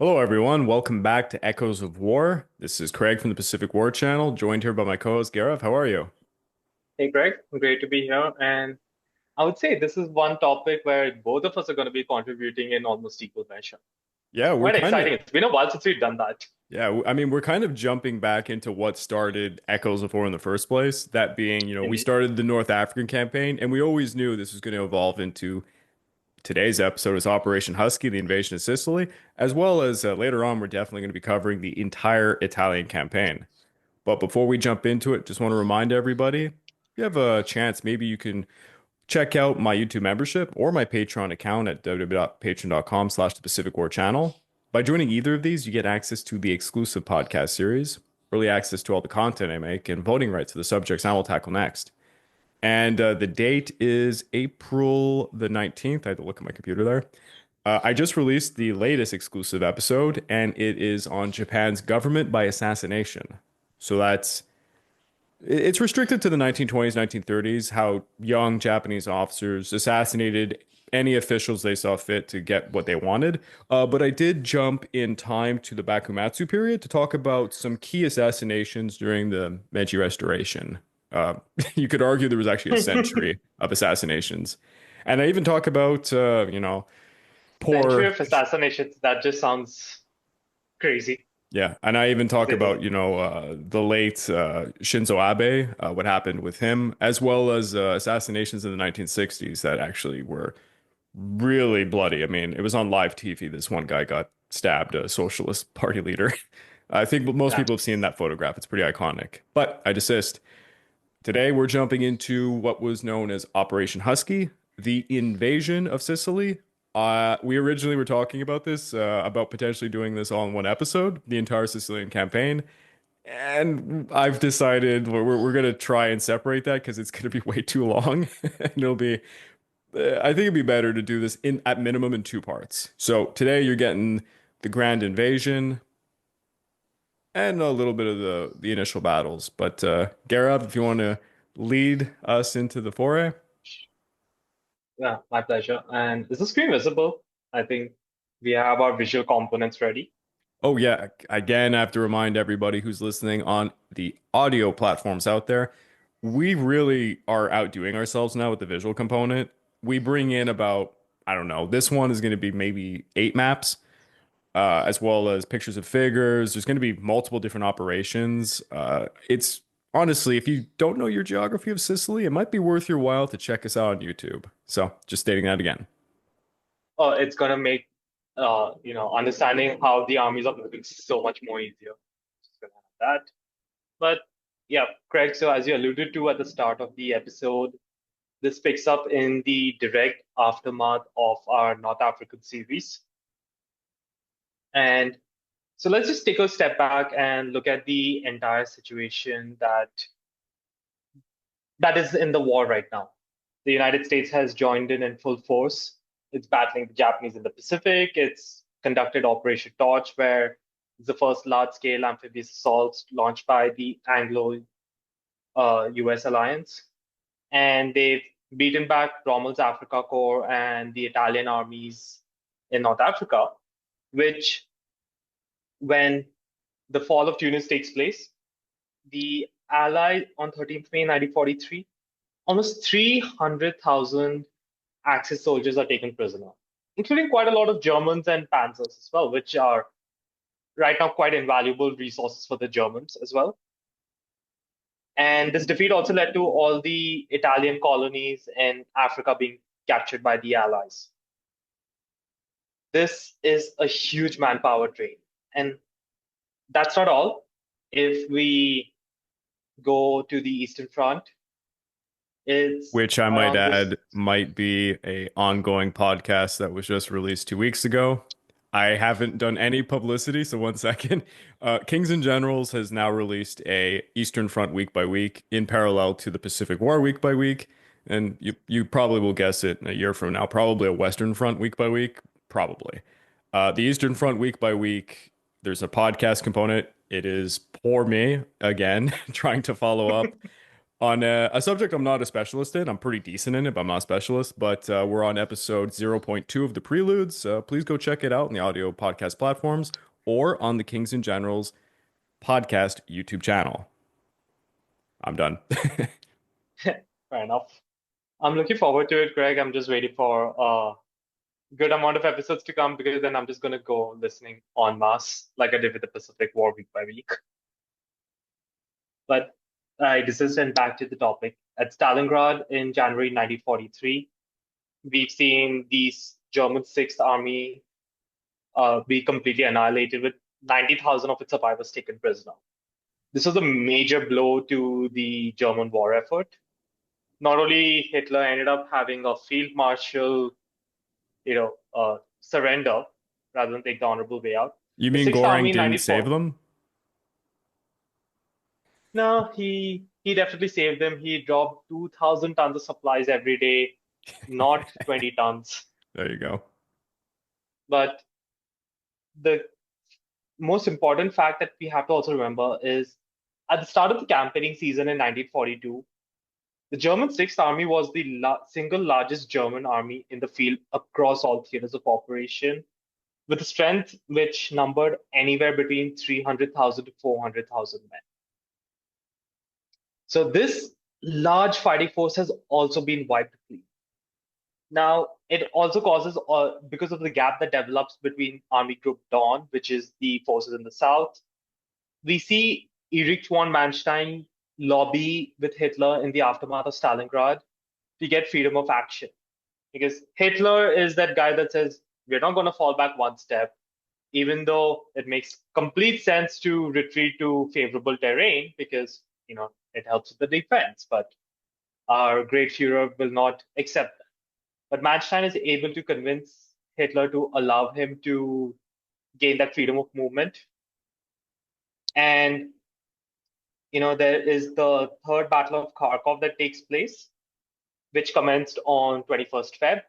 Hello, everyone. Welcome back to Echoes of War. This is Craig from the Pacific War Channel, joined here by my co-host Gareth. How are you? Hey Greg, great to be here. And I would say this is one topic where both of us are going to be contributing in almost equal measure. Yeah, we're Quite kind of exciting. It's been a while since we've done that. I mean, we're kind of jumping back into what started Echoes of War in the first place. That being, we Indeed. started the North African campaign, and we always knew this was going to evolve into today's episode is Operation Husky, the invasion of Sicily, as well as later on, we're definitely going to be covering the entire Italian campaign. But before we jump into it, just want to remind everybody, if you have a chance, maybe you can check out my YouTube membership or my Patreon account at www.patreon.com/the Pacific War Channel. By joining either of these, you get access to the exclusive podcast series, early access to all the content I make, and voting rights to the subjects I will tackle next. And the date is April the 19th. I had to look at my computer there. I just released the latest exclusive episode, and it is on Japan's government by assassination. So it's restricted to the 1920s, 1930s, how young Japanese officers assassinated any officials they saw fit to get what they wanted. But I did jump in time to the Bakumatsu period to talk about some key assassinations during the Meiji Restoration. Uh, you could argue there was actually a century of assassinations. And I even talk about, Century poor. of assassinations. That just sounds crazy. Yeah, and I even To talk say the about, least. the late Shinzo Abe, what happened with him, as well as assassinations in the 1960s that actually were really bloody. I mean, it was on live TV. This one guy got stabbed, a socialist party leader. I think most Yeah. people have seen that photograph. It's pretty iconic. But I desist. Today, we're jumping into what was known as Operation Husky, the invasion of Sicily. We originally were talking about this, about potentially doing this all in one episode, the entire Sicilian campaign. And I've decided we're going to try and separate that because it's going to be way too long. And I think it'd be better to do this in at minimum in two parts. So today you're getting the grand invasion and a little bit of the initial battles. But Garab, if you want to lead us into the foray. Yeah, my pleasure. And is the screen visible? I think we have our visual components ready. Oh yeah, again, I have to remind everybody who's listening on the audio platforms out there, we really are outdoing ourselves now with the visual component. We bring in about, I don't know, this one is going to be maybe 8 maps, as well as pictures of figures. There's going to be multiple different operations. It's honestly, if you don't know your geography of Sicily, it might be worth your while to check us out on YouTube. So just stating that again. It's going to make understanding how the armies are moving so much more easier. Just gonna have that. But yeah, Craig, so as you alluded to at the start of the episode, this picks up in the direct aftermath of our North African series. And so let's just take a step back and look at the entire situation that is in the war right now. The United States has joined in full force. It's battling the Japanese in the Pacific. It's conducted Operation Torch, where it's the first large-scale amphibious assault launched by the Anglo US alliance. And they've beaten back Rommel's Africa Corps and the Italian armies in North Africa, which, when the fall of Tunis takes place, the Allies on 13th May 1943, almost 300,000 Axis soldiers are taken prisoner, including quite a lot of Germans and Panzers as well, which are right now quite invaluable resources for the Germans as well. And this defeat also led to all the Italian colonies in Africa being captured by the Allies. This is a huge manpower drain. And that's not all. If we go to the Eastern Front, it's Which I might around this. add might be a ongoing podcast that was just released 2 weeks ago. I haven't done any publicity, so one second. Kings and Generals has now released a Eastern Front week by week in parallel to the Pacific War week by week, and you probably will guess it a year from now, probably a Western Front week by week, probably. The Eastern Front week by week, there's a podcast component. It is poor me again, trying to follow up. On a subject I'm not a specialist in, I'm pretty decent in it, but I'm not a specialist. But we're on episode zero point 0.2 of the Preludes. Please go check it out on the audio podcast platforms or on the Kings and Generals podcast YouTube channel. I'm done. Fair enough. I'm looking forward to it, Greg. I'm just waiting for a good amount of episodes to come because then I'm just gonna go listening en masse like I did with the Pacific War week by week. But I desist and back to the topic. At Stalingrad in January 1943, we've seen the German Sixth Army be completely annihilated with 90,000 of its survivors taken prisoner. This was a major blow to the German war effort. Not only Hitler ended up having a field marshal, surrender rather than take the honorable way out. You The mean Sixth Goring Army in didn't save 94. them? No, he definitely saved them. He dropped 2,000 tons of supplies every day, not 20 tons. There you go. But the most important fact that we have to also remember is at the start of the campaigning season in 1942, the German Sixth Army was the single largest German army in the field across all theaters of operation, with a strength which numbered anywhere between 300,000 to 400,000 men. So this large fighting force has also been wiped clean. Now, it also causes, because of the gap that develops between Army Group Dawn, which is the forces in the south, we see Erich von Manstein lobby with Hitler in the aftermath of Stalingrad to get freedom of action. Because Hitler is that guy that says, we're not going to fall back one step, even though it makes complete sense to retreat to favorable terrain because, it helps with the defense. But our great Führer will not accept that. But Manstein is able to convince Hitler to allow him to gain that freedom of movement. And, there is the third Battle of Kharkov that takes place, which commenced on 21st Feb,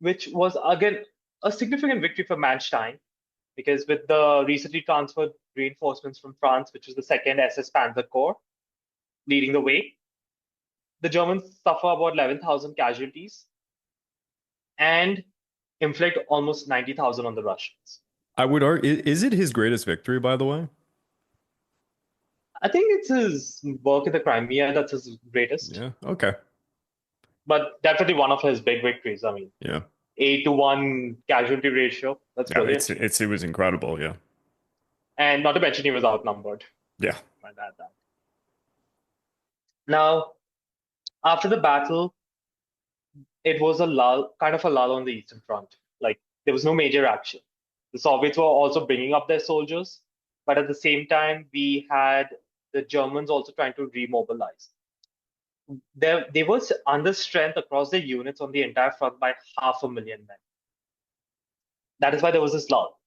which was, again, a significant victory for Manstein, because with the recently transferred reinforcements from France, which was the 2nd SS Panzer Corps, leading the way, the Germans suffer about 11,000 casualties and inflict almost 90,000 on the Russians. I would argue, is it his greatest victory, by the way? I think it's his work in the Crimea that's his greatest, Yeah. Okay. but definitely one of his big victories. I mean, Yeah. 8-to-1 casualty ratio. That's Yeah. It's brilliant. it's it was incredible. Yeah. And not to mention he was outnumbered. Yeah. Might add that. Now, after the battle, it was a lull, kind of a lull on the Eastern Front. Like there was no major action. The Soviets were also bringing up their soldiers, but at the same time, we had the Germans also trying to remobilize. They were under strength across the units on the entire front by 500,000 men. That is why there was this lull.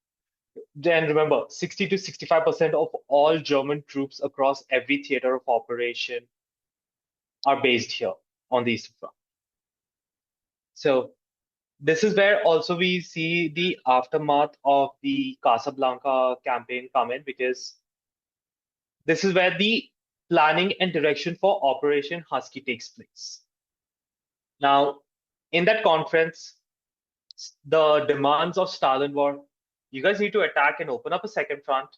Then remember, 60 to 65% of all German troops across every theater of operation are based here on the Eastern Front. So this is where also we see the aftermath of the Casablanca campaign come in, because this is where the planning and direction for Operation Husky takes place. Now, in that conference, the demands of Stalin were, you guys need to attack and open up a second front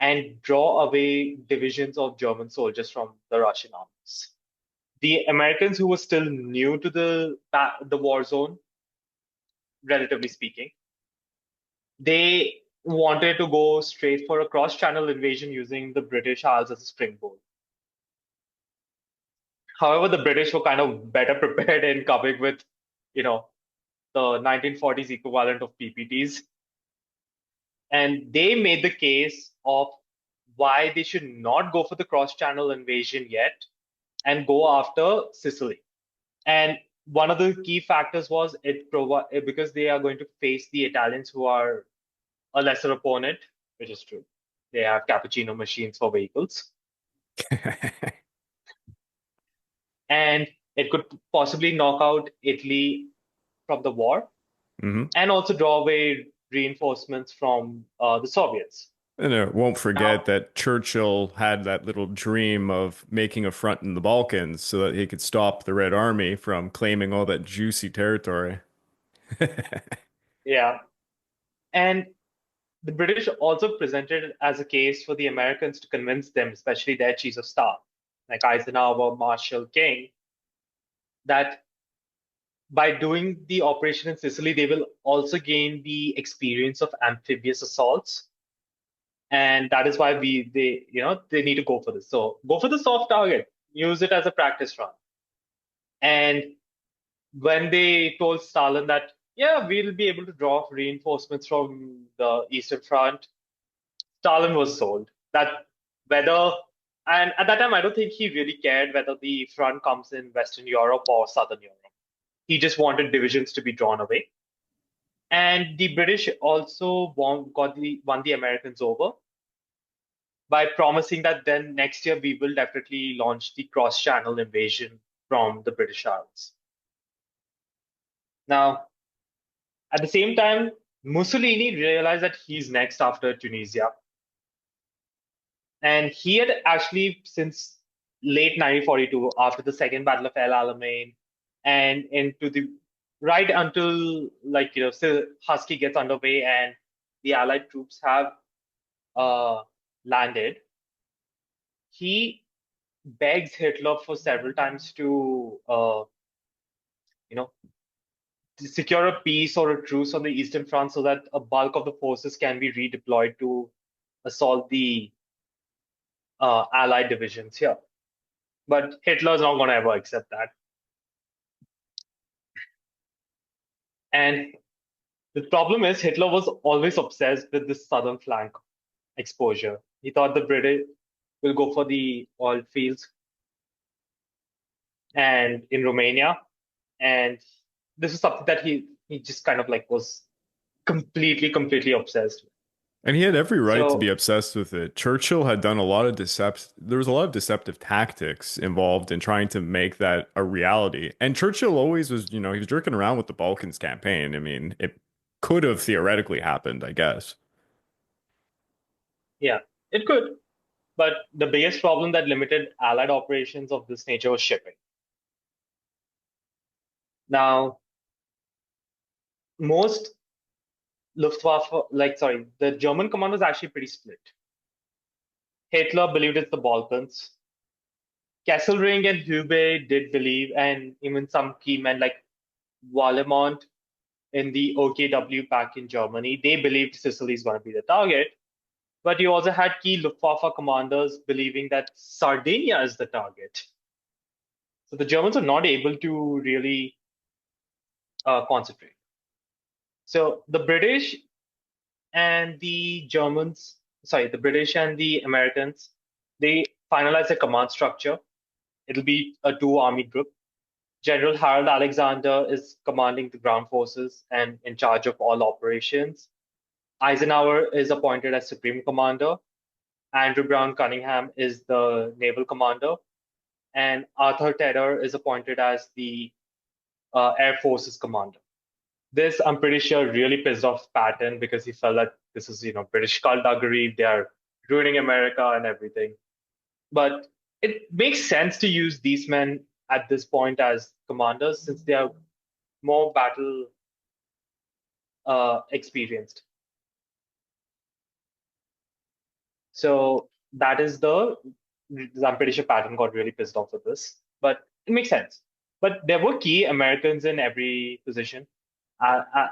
and draw away divisions of German soldiers from the Russian armies. The Americans, who were still new to the war zone, relatively speaking, they wanted to go straight for a cross-channel invasion using the British Isles as a springboard. However, the British were kind of better prepared in coming with, the 1940s equivalent of PPTs. And they made the case of why they should not go for the cross-channel invasion yet and go after Sicily. And one of the key factors was because they are going to face the Italians, who are a lesser opponent, which is true. They have cappuccino machines for vehicles. And it could possibly knock out Italy from the war Hmm. and also draw away reinforcements from the Soviets. And won't forget Now, that Churchill had that little dream of making a front in the Balkans so that he could stop the Red Army from claiming all that juicy territory. yeah. And the British also presented it as a case for the Americans to convince them, especially their chiefs of staff, like Eisenhower, Marshall, King, that by doing the operation in Sicily, they will also gain the experience of amphibious assaults. And that is why they need to go for this. So go for the soft target, use it as a practice run. And when they told Stalin that, yeah, we'll be able to draw reinforcements from the Eastern Front, Stalin was sold. That whether, and at that time, I don't think he really cared whether the front comes in Western Europe or Southern Europe. He just wanted divisions to be drawn away. And the British also won the Americans over by promising that then next year we will definitely launch the cross-channel invasion from the British Isles. Now, at the same time, Mussolini realized that he's next after Tunisia. And he had actually, since late 1942, after the Second Battle of El Alamein, and into the right until so Husky gets underway and the Allied troops have uh, landed, he begs Hitler for several times to you know to secure a peace or a truce on the Eastern Front so that a bulk of the forces can be redeployed to assault the Allied divisions here. But Hitler's not going to ever accept that. And the problem is Hitler was always obsessed with this southern flank exposure. He thought the British will go for the oil fields and in Romania, and this is something that he just kind of like was completely obsessed with. And he had every right to be So obsessed with it. Churchill had done a lot of there was a lot of deceptive tactics involved in trying to make that a reality. And Churchill always was, he was jerking around with the Balkans campaign. I mean, it could have theoretically happened, I guess. yeah, it could. But the biggest problem that limited Allied operations of this nature was shipping. Now, most Luftwaffe, the German command was actually pretty split. Hitler believed it's the Balkans. Kesselring and Hubei did believe, and even some key men like Wallemont in the OKW back in Germany, they believed Sicily is going to be the target. But you also had key Luftwaffe commanders believing that Sardinia is the target. So the Germans are not able to really concentrate. So the British and the Germans, sorry, the British and the Americans, they finalized a command structure. It'll be a two-army group. General Harold Alexander is commanding the ground forces and in charge of all operations. Eisenhower is appointed as Supreme Commander. Andrew Brown Cunningham is the naval commander. And Arthur Tedder is appointed as the Air Forces commander. This, I'm pretty sure, really pissed off Patton because he felt that this is, British skullduggery. They are ruining America and everything. But it makes sense to use these men at this point as commanders since they are more battle experienced. So that is I'm pretty sure Patton got really pissed off with this, but it makes sense. But there were key Americans in every position. Harold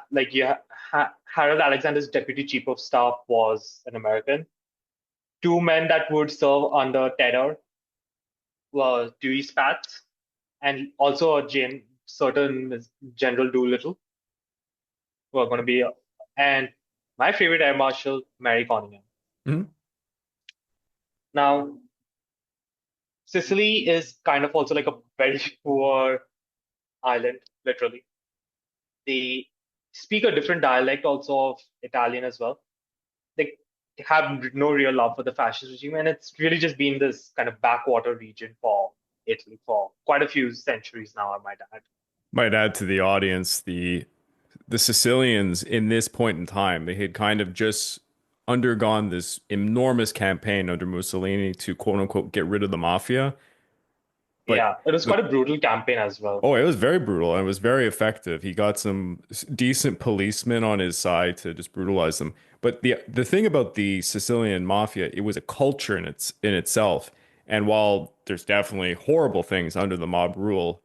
Alexander's deputy chief of staff was an American. Two men that would serve under Tedder were Dewey Spatz and also certain General Doolittle who are going to be, and my favorite Air Marshal, Mary Conningham. Mhm. Now, Sicily is kind of also like a very poor island, literally. They speak a different dialect also of Italian as well. They have no real love for the fascist regime, and it's really just been this kind of backwater region for Italy for quite a few centuries now, I might add. Might add to the audience the Sicilians in this point in time, they had kind of just undergone this enormous campaign under Mussolini to quote unquote get rid of the mafia. But Yeah, it was the quite a brutal campaign as well. Oh, it was very brutal and it was very effective. He got some decent policemen on his side to just brutalize them. But the thing about the Sicilian mafia, it was a culture in itself. And while there's definitely horrible things under the mob rule,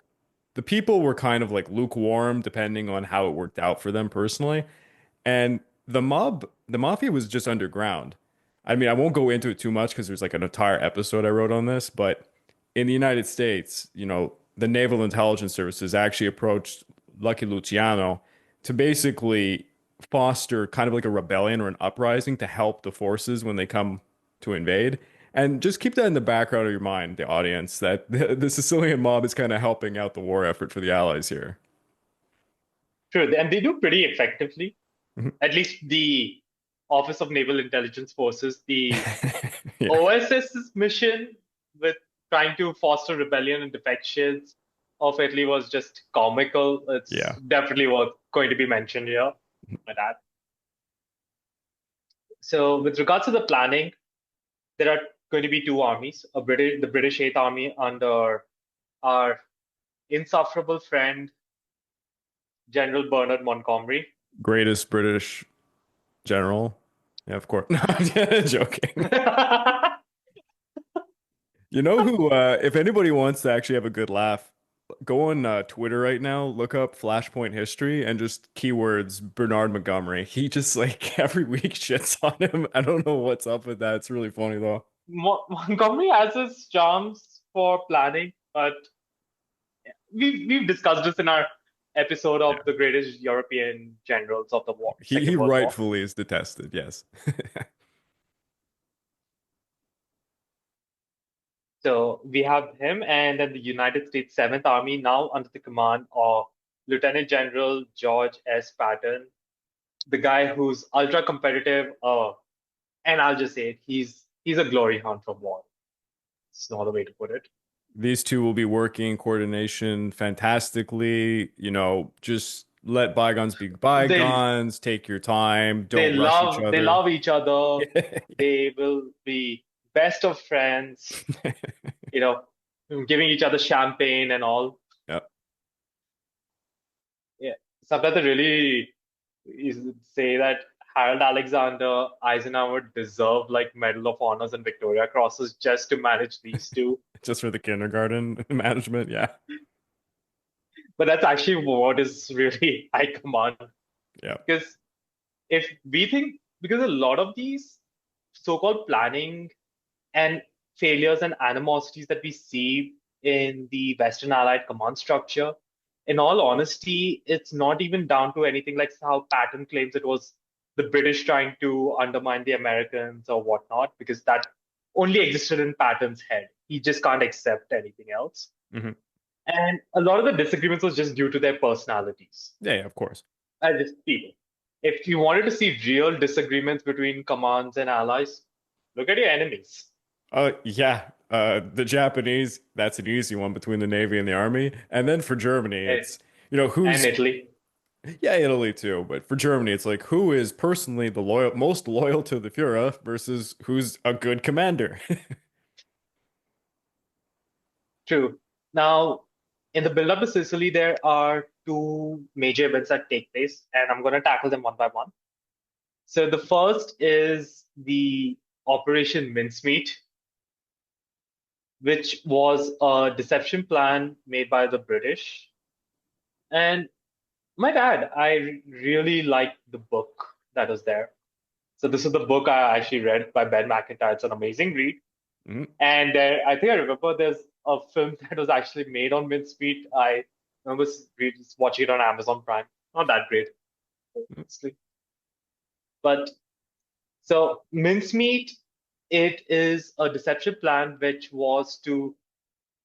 the people were kind of like lukewarm depending on how it worked out for them personally. And the mafia was just underground. I mean, I won't go into it too much because there's like an entire episode I wrote on this, but in the United States, the Naval Intelligence Services actually approached Lucky Luciano to basically foster kind of like a rebellion or an uprising to help the forces when they come to invade. And just keep that in the background of your mind, the audience, that the Sicilian mob is kind of helping out the war effort for the Allies here. True, and they do pretty effectively. Mhm. At least the Office of Naval Intelligence Forces, the Yeah. OSS's mission with trying to foster rebellion and defections of Italy was just comical. It's Yeah. definitely worth going to be mentioned here by that. So, with regards to the planning, there are going to be two armies: the British Eighth Army under our insufferable friend General Bernard Montgomery. Greatest British general. Yeah, of course. No, I'm joking. You know who, if anybody wants to actually have a good laugh, go on Twitter right now, look up Flashpoint history and just keywords Bernard Montgomery. He just like every week shits on him. I don't know what's up with that. It's really funny though. Montgomery has his charms for planning, but we've discussed this in our episode Yeah. of the greatest European generals of the war, He Second World War. rightfully is detested, yes. So we have him, and then the United States Seventh Army now under the command of Lieutenant General George S. Patton, the guy who's ultra competitive. And I'll just say it, he's a glory hound from war. It's not a way to put it. These two will be working in coordination fantastically. Just let bygones be They bygones, take your time, don't rush each they other. love each other. They will be best of friends. You know, giving each other champagne and all. Yep. Yeah, sometimes I really say that Harold Alexander Eisenhower deserved like Medal of Honors and Victoria Crosses just to manage these two. Just for the kindergarten management, yeah. But that's actually what is really high command. Yeah. Because if we think, because a lot of these so-called planning and failures and animosities that we see in the Western Allied command structure, in all honesty, it's not even down to anything like how Patton claims it was the British trying to undermine the Americans or whatnot, because that only existed in Patton's head. He just can't accept anything else. Hmm. And a lot of the disagreements was just due to their personalities Yeah, yeah, of course. as just people. If you wanted to see real disagreements between commands and allies, look at your enemies. Yeah. The Japanese, that's an easy one between the Navy and the Army. And then for Germany, And, it's, and who's, Italy. yeah, Italy too. But for Germany, it's like, who is personally most loyal to the Führer versus who's a good commander? True. Now, in the build-up to Sicily, there are two major events that take place, and I'm going to tackle them one by one. So the first is the Operation Mincemeat, which was a deception plan made by the British. And my dad, I really liked the book that was there. So this is the book I actually read by Ben McIntyre. It's an amazing read. Mhm. And I think I remember there's a film that was actually made on Mincemeat. I remember watching it on Amazon Prime. Not that great, honestly. But so Mincemeat, it is a deception plan which was to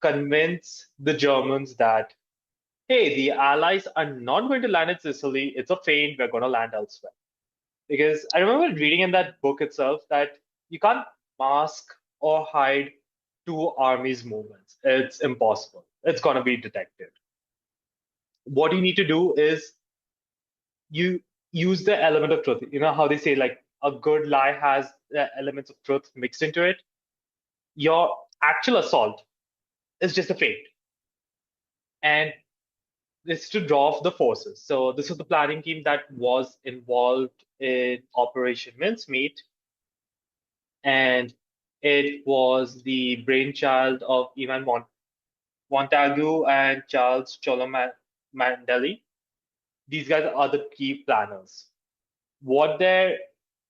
convince the Germans that, hey, the Allies are not going to land in Sicily. It's a feint. We're going to land elsewhere. Because I remember reading in that book itself that you can't mask or hide two armies' movements. It's impossible. It's going to be detected. What you need to do is you use the element of truth. You know how they say, like, a good lie has elements of truth mixed into it, your actual assault is just a feint. And this to draw off the forces. So this was the planning team that was involved in Operation Mincemeat, and it was the brainchild of Ivan Montagu and Charles Cholomandelli. These guys are the key planners. What their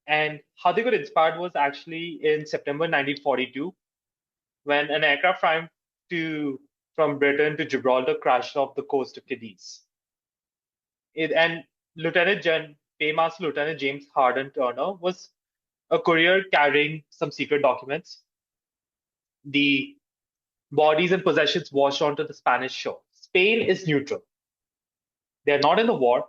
and how they got inspired was actually in September 1942 when an aircraft flying from Britain to Gibraltar crashed off the coast of Cadiz. And Paymaster Lieutenant James Harden Turner was a courier carrying some secret documents. The bodies and possessions washed onto the Spanish shore. Spain is neutral. They're not in the war,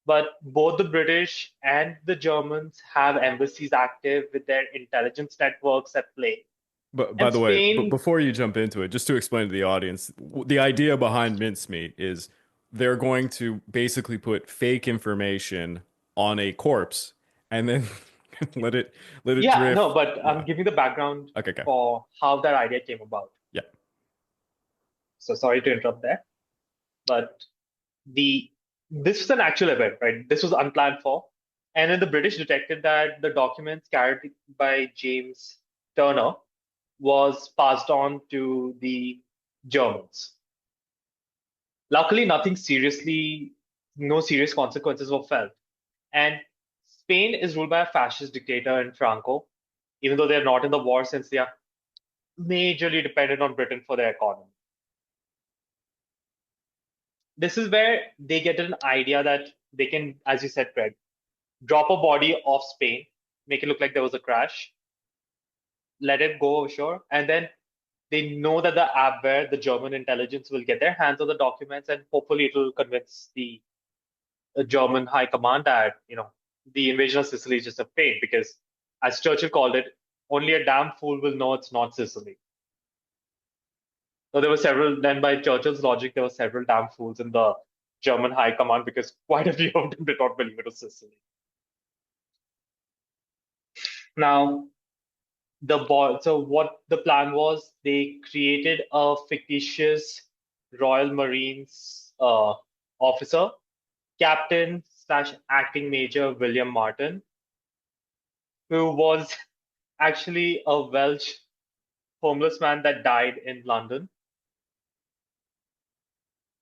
but both the British and the Germans have embassies active with their intelligence networks at play. But by And the way, but Spain, before you jump into it, just to explain to the audience, the idea behind mincemeat is they're going to basically put fake information on a corpse and then let it yeah, drift. no, but I'm Yeah. giving the background Okay, okay. for how that idea came about. Yeah. So sorry to interrupt there, but the this was an actual event, right? This was unplanned for, and then the British detected that the documents carried by James Turner was passed on to the Germans. Luckily, no serious consequences were felt. And Spain is ruled by a fascist dictator in Franco, even though they're not in the war since they are majorly dependent on Britain for their economy. This is where they get an idea that they can, as you said, Greg, drop a body off Spain, make it look like there was a crash, let it go ashore, and then they know that the Abwehr, the German intelligence, will get their hands on the documents, and hopefully it will convince the German high command that the invasion of Sicily is just a feint because, as Churchill called it, only a damn fool will know it's not Sicily. So there were several. Then, by Churchill's logic, there were several damn fools in the German high command because quite a few of them did not believe it was Sicily. Now, so what the plan was, they created a fictitious Royal Marines officer, Captain slash acting Major William Martin, who was actually a Welsh homeless man that died in London.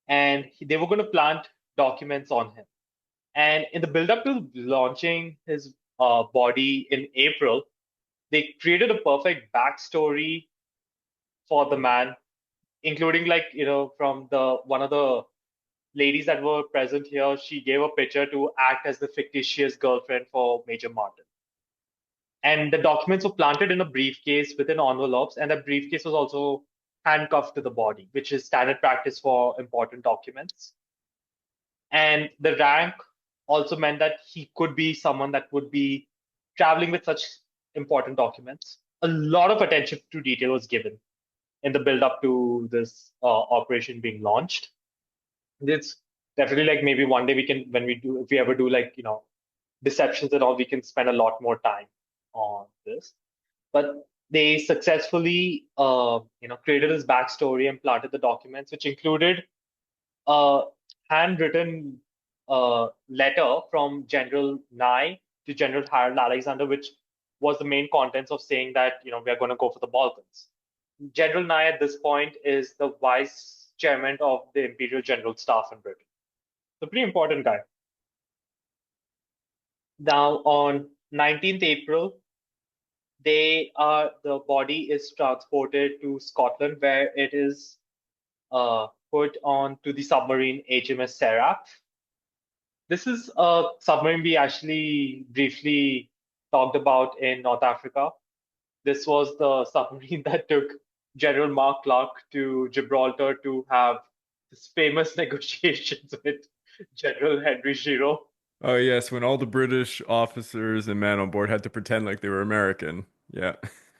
And they were going to plant documents on him. And in the build up to launching his body in April, they created a perfect backstory for the man, including from the one of the ladies that were present here. She gave a picture to act as the fictitious girlfriend for Major Martin. And the documents were planted in a briefcase within envelopes, and that briefcase was also handcuffed to the body, which is standard practice for important documents. And the rank also meant that he could be someone that would be traveling with such important documents. A lot of attention to detail was given in the build up to this operation being launched. It's definitely like maybe one day we can, when we do, if we ever do deceptions and all, we can spend a lot more time on this. But they successfully, created this backstory and planted the documents, which included a handwritten letter from General Nye to General Harold Alexander, which was the main contents of saying that we are going to go for the Balkans. General Nye at this point is the vice chairman of the Imperial General Staff in Britain. So pretty important guy. Now on 19th April, the body is transported to Scotland, where it is put on to the submarine HMS Seraph. This is a submarine we actually briefly talked about in North Africa. This was the submarine that took General Mark Clark to Gibraltar to have this famous negotiations with General Henry Giraud. Oh yes, when all the British officers and men on board had to pretend like they were American. Yeah.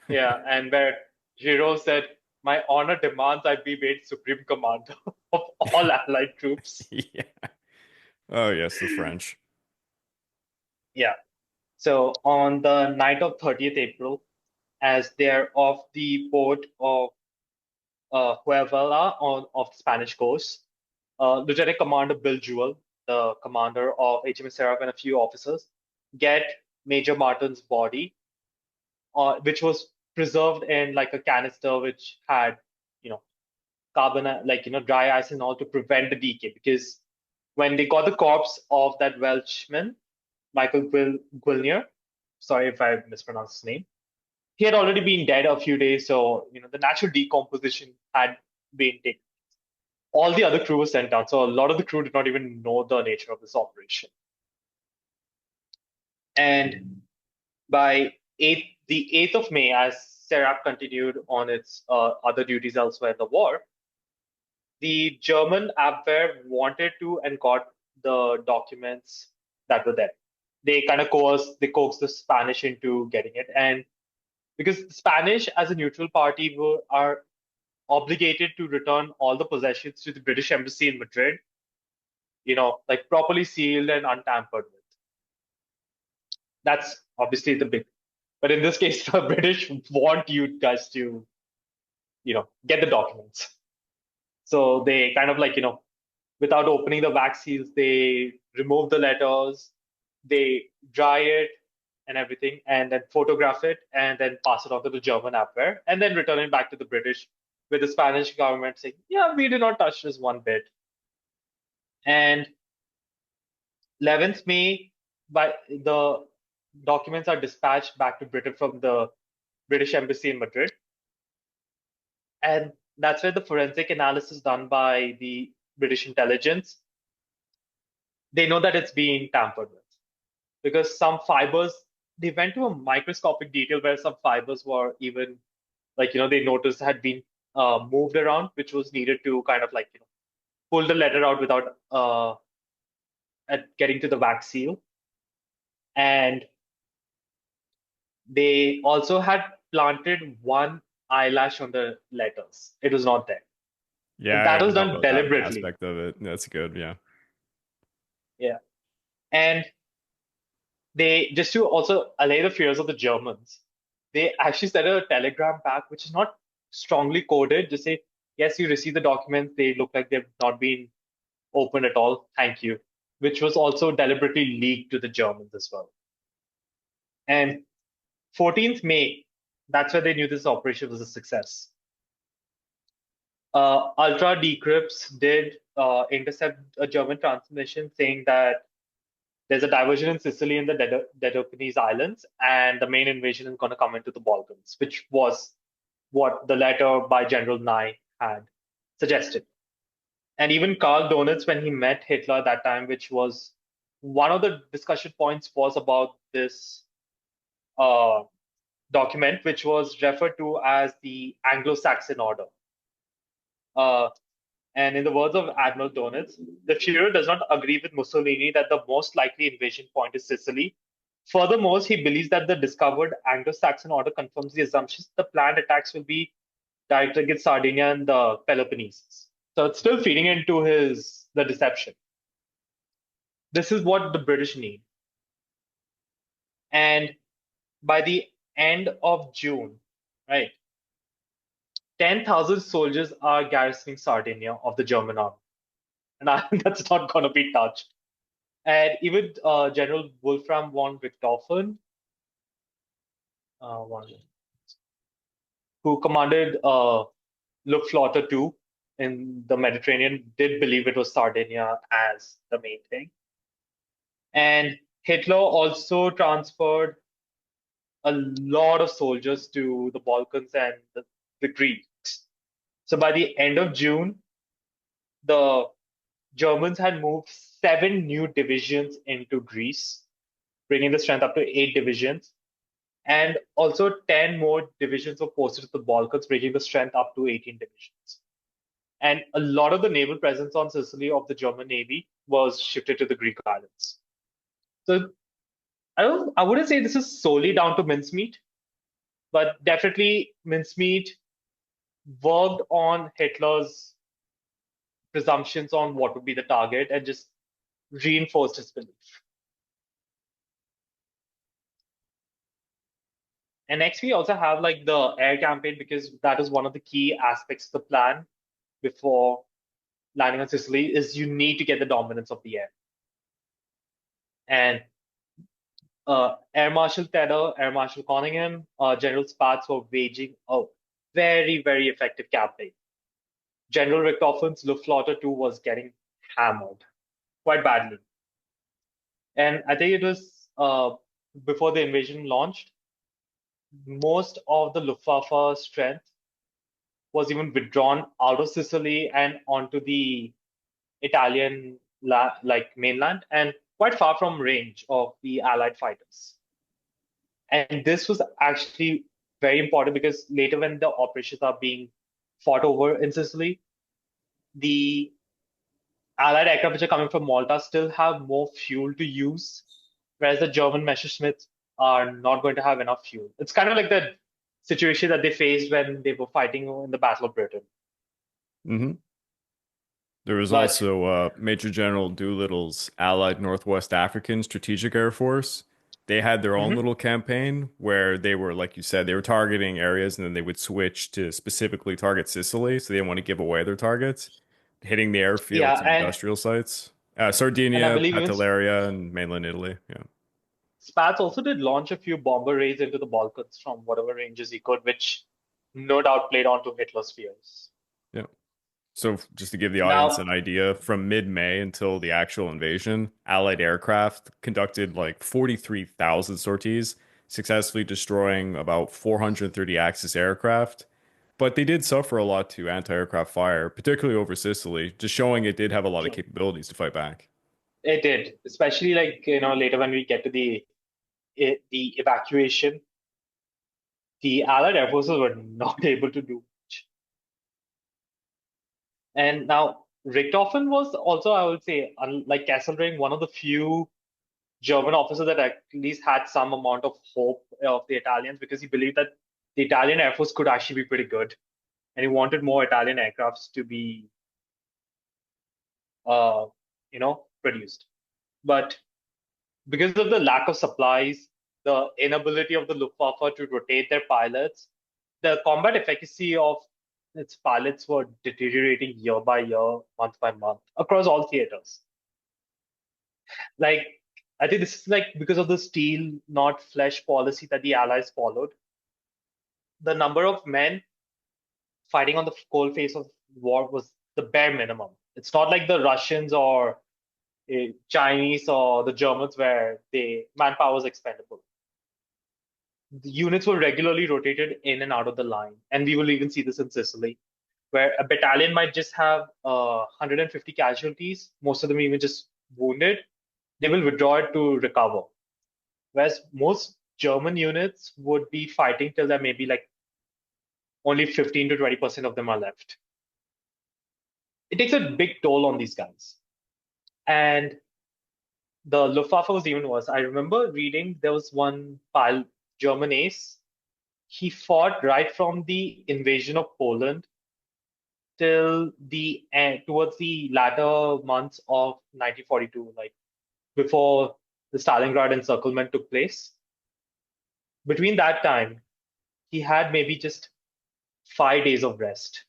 Yeah, and where Giraud said, "My honor demands I be made supreme commander of all Allied troops." Yeah. Oh yes, the French. Yeah. So on the night of 30th April, as they're off the port of Huelva off the Spanish coast, Lieutenant Commander Bill Jewell, the commander of HMS Seraph, and a few officers get Major Martin's body, which was preserved in like a canister which had, you know, carbon, like, dry ice and all to prevent the decay. Because when they got the corpse of that Welshman, Michael Gwilnier, sorry if I mispronounced his name, he had already been dead a few days, so the natural decomposition had been taken. All the other crew was sent out, so a lot of the crew did not even know the nature of this operation. And by the 8th of May, as Serap continued on its other duties elsewhere in the war, the German Abwehr wanted to and got the documents that were there. They kind of coaxed the Spanish into getting it. And because the Spanish, as a neutral party, are obligated to return all the possessions to the British Embassy in Madrid, like properly sealed and untampered with. That's obviously the big. But in this case, the British want you guys to, get the documents. So they kind of like, without opening the wax seals, they remove the letters, they dry it and everything, and then photograph it, and then pass it on to the German Abwehr, and then return it back to the British, with the Spanish government saying, yeah, we did not touch this one bit. And 11th May, by the documents are dispatched back to Britain from the British Embassy in Madrid. And that's where the forensic analysis done by the British intelligence, they know that it's being tampered with. Because some fibers, they went to a microscopic detail where some fibers were even, like, they noticed had been moved around, which was needed to kind of like, pull the letter out without getting to the wax seal. And they also had planted one eyelash on the letters. It was not there. Yeah, And I that was know done about that deliberately. aspect of it. That's good. Yeah. Yeah. And they, just to also allay the fears of the Germans, they actually sent a telegram back, which is not strongly coded, just say, yes, you received the documents. They look like they've not been opened at all. Thank you. Which was also deliberately leaked to the Germans as well. And 14th May, that's where they knew this operation was a success. Ultra decrypts did intercept a German transmission saying that there's a diversion in Sicily and the Dedopanese Islands, and the main invasion is going to come into the Balkans, which was what the letter by General Nye had suggested. And even Karl Donitz, when he met Hitler at that time, which was one of the discussion points, was about this uh, document, which was referred to as the Anglo-Saxon Order. And in the words of Admiral Donitz, the Führer does not agree with Mussolini that the most likely invasion point is Sicily. Furthermore, he believes that the discovered Anglo-Saxon order confirms the assumptions the planned attacks will be directed against Sardinia and the Peloponnese. So it's still feeding into the deception. This is what the British need. And by the end of June, right, 10,000 soldiers are garrisoning Sardinia of the German army. And that's not going to be touched. And even General Wolfram von Richthofen, who commanded Luftwaffe 2 in the Mediterranean, did believe it was Sardinia as the main thing. And Hitler also transferred a lot of soldiers to the Balkans and the Greeks. So by the end of June, the Germans had moved 7 new divisions into Greece, bringing the strength up to 8 divisions. And also 10 more divisions were posted to the Balkans, bringing the strength up to 18 divisions. And a lot of the naval presence on Sicily of the German Navy was shifted to the Greek islands. So I wouldn't say this is solely down to Mincemeat, but definitely Mincemeat worked on Hitler's presumptions on what would be the target and just reinforced his belief. And next, we also have like the air campaign because that is one of the key aspects of the plan before landing on Sicily is you need to get the dominance of the air. And Air Marshal Tedder, Air Marshal Conyngham, General Spaatz were waging a very, very effective campaign. General Richthofen's Luftwaffe 2 was getting hammered quite badly. And I think it was before the invasion launched, most of the Luftwaffe strength was even withdrawn out of Sicily and onto the Italian like mainland and quite far from range of the Allied fighters. And this was actually very important because later when the operations are being fought over in Sicily, the Allied aircraft which are coming from Malta still have more fuel to use, whereas the German Messerschmitts are not going to have enough fuel. It's kind of like the situation that they faced when they were fighting in the Battle of Britain. Hmm. There was But also Major General Doolittle's Allied Northwest African Strategic Air Force. They had their own mhm, little campaign where they were, like you said, they were targeting areas and then they would switch to specifically target Sicily. So they didn't want to give away their targets, hitting the yeah, airfields and industrial sites. and I Sardinia, believe even Pantelleria, and mainland Italy. Yeah. Spatz also did launch a few bomber raids into the Balkans from whatever ranges he could, which no doubt played onto Hitler's fears. Yeah. So, just to give the audience an Now, idea, from mid-May until the actual invasion, Allied aircraft conducted like 43,000 sorties, successfully destroying about 430 Axis aircraft. But they did suffer a lot to anti-aircraft fire, particularly over Sicily, just showing it did have a lot of capabilities to fight back. it did, especially like later when we get to the evacuation, the Allied air forces were not able to do much. And now Richthofen was also, I would say, unlike Kesselring, one of the few German officers that at least had some amount of hope of the Italians because he believed that the Italian Air Force could actually be pretty good. And he wanted more Italian aircrafts to be, produced. But because of the lack of supplies, the inability of the Luftwaffe to rotate their pilots, the combat efficacy of its pilots were deteriorating year by year, month by month, across all theaters. Like, I think this is like because of the steel, not flesh policy that the Allies followed. The number of men fighting on the cold face of war was the bare minimum. It's not like the Russians or Chinese or the Germans where the manpower was expendable. The units were regularly rotated in and out of the line, and we will even see this in Sicily, where a battalion might just have 150 casualties, most of them even just wounded. They will withdraw it to recover, whereas most German units would be fighting till there may be like only 15 to 20% of them are left. It takes a big toll on these guys. And the Luftwaffe was even worse. I remember reading there was one German ace. He fought right from the invasion of Poland till the end, towards the latter months of 1942, like before the Stalingrad encirclement took place. Between that time, he had maybe just 5 days of rest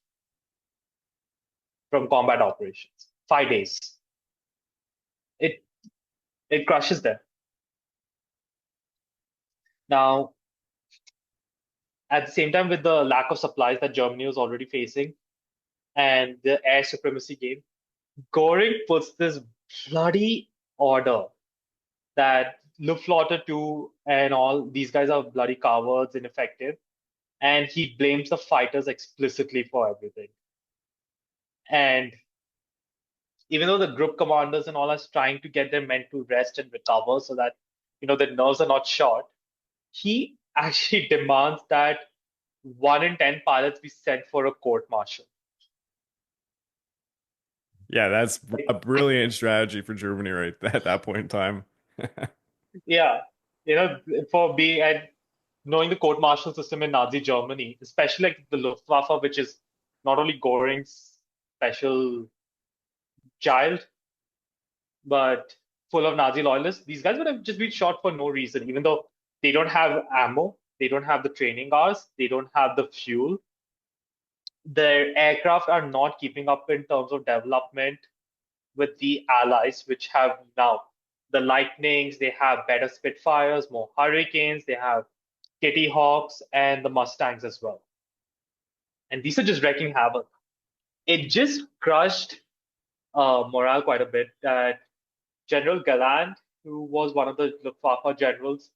from combat operations. 5 days. It it crushes them. Now, at the same time, with the lack of supplies that Germany was already facing and the air supremacy game, Goring puts this bloody order that Luftwaffe 2 and all these guys are bloody cowards, ineffective, and he blames the fighters explicitly for everything. And even though the group commanders and all are trying to get their men to rest and recover so that the nerves are not shot, he actually demands that 1 in 10 pilots be sent for a court martial. Yeah, that's a Like, brilliant strategy for Germany right at that point in time. yeah, for being and knowing the court martial system in Nazi Germany, especially like the Luftwaffe, which is not only Goring's special child, but full of Nazi loyalists, these guys would have just been shot for no reason, even though they don't have ammo. They don't have the training hours. They don't have the fuel. Their aircraft are not keeping up in terms of development with the allies, which have now the Lightnings. They have better Spitfires, more Hurricanes. They have Kitty Hawks and the Mustangs as well. And these are just wreaking havoc. It just crushed morale quite a bit that General Galland, who was one of the Luftwaffe generals,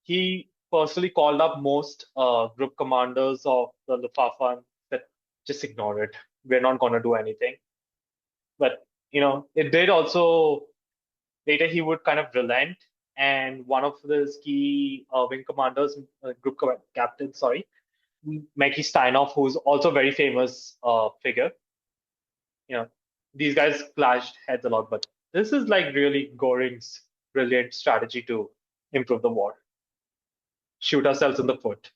he personally called up most group commanders of the Luftwaffe and said, just ignore it. We're not going to do anything. But, it did also, later he would kind of relent. And one of his key wing commanders, captain, sorry, Mackie Steinhoff, who's also a very famous figure, you know, these guys clashed heads a lot, but this is like really Goring's brilliant strategy to improve the war. Shoot ourselves in the foot.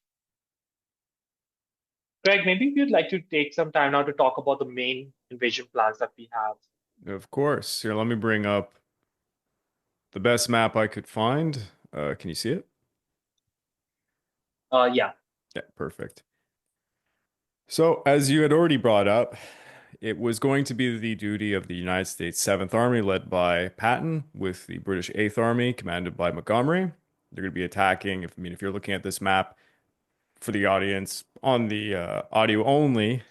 Greg, maybe we'd like to take some time now to talk about the main invasion plans that we have. Of course. Here, let me bring up the best map I could find. Can you see it? Yeah. Yeah, perfect. So, as you had already brought up, it was going to be the duty of the United States 7th Army, led by Patton, with the British 8th Army, commanded by Montgomery. They're going to be attacking. If you're looking at this map for the audience on the audio only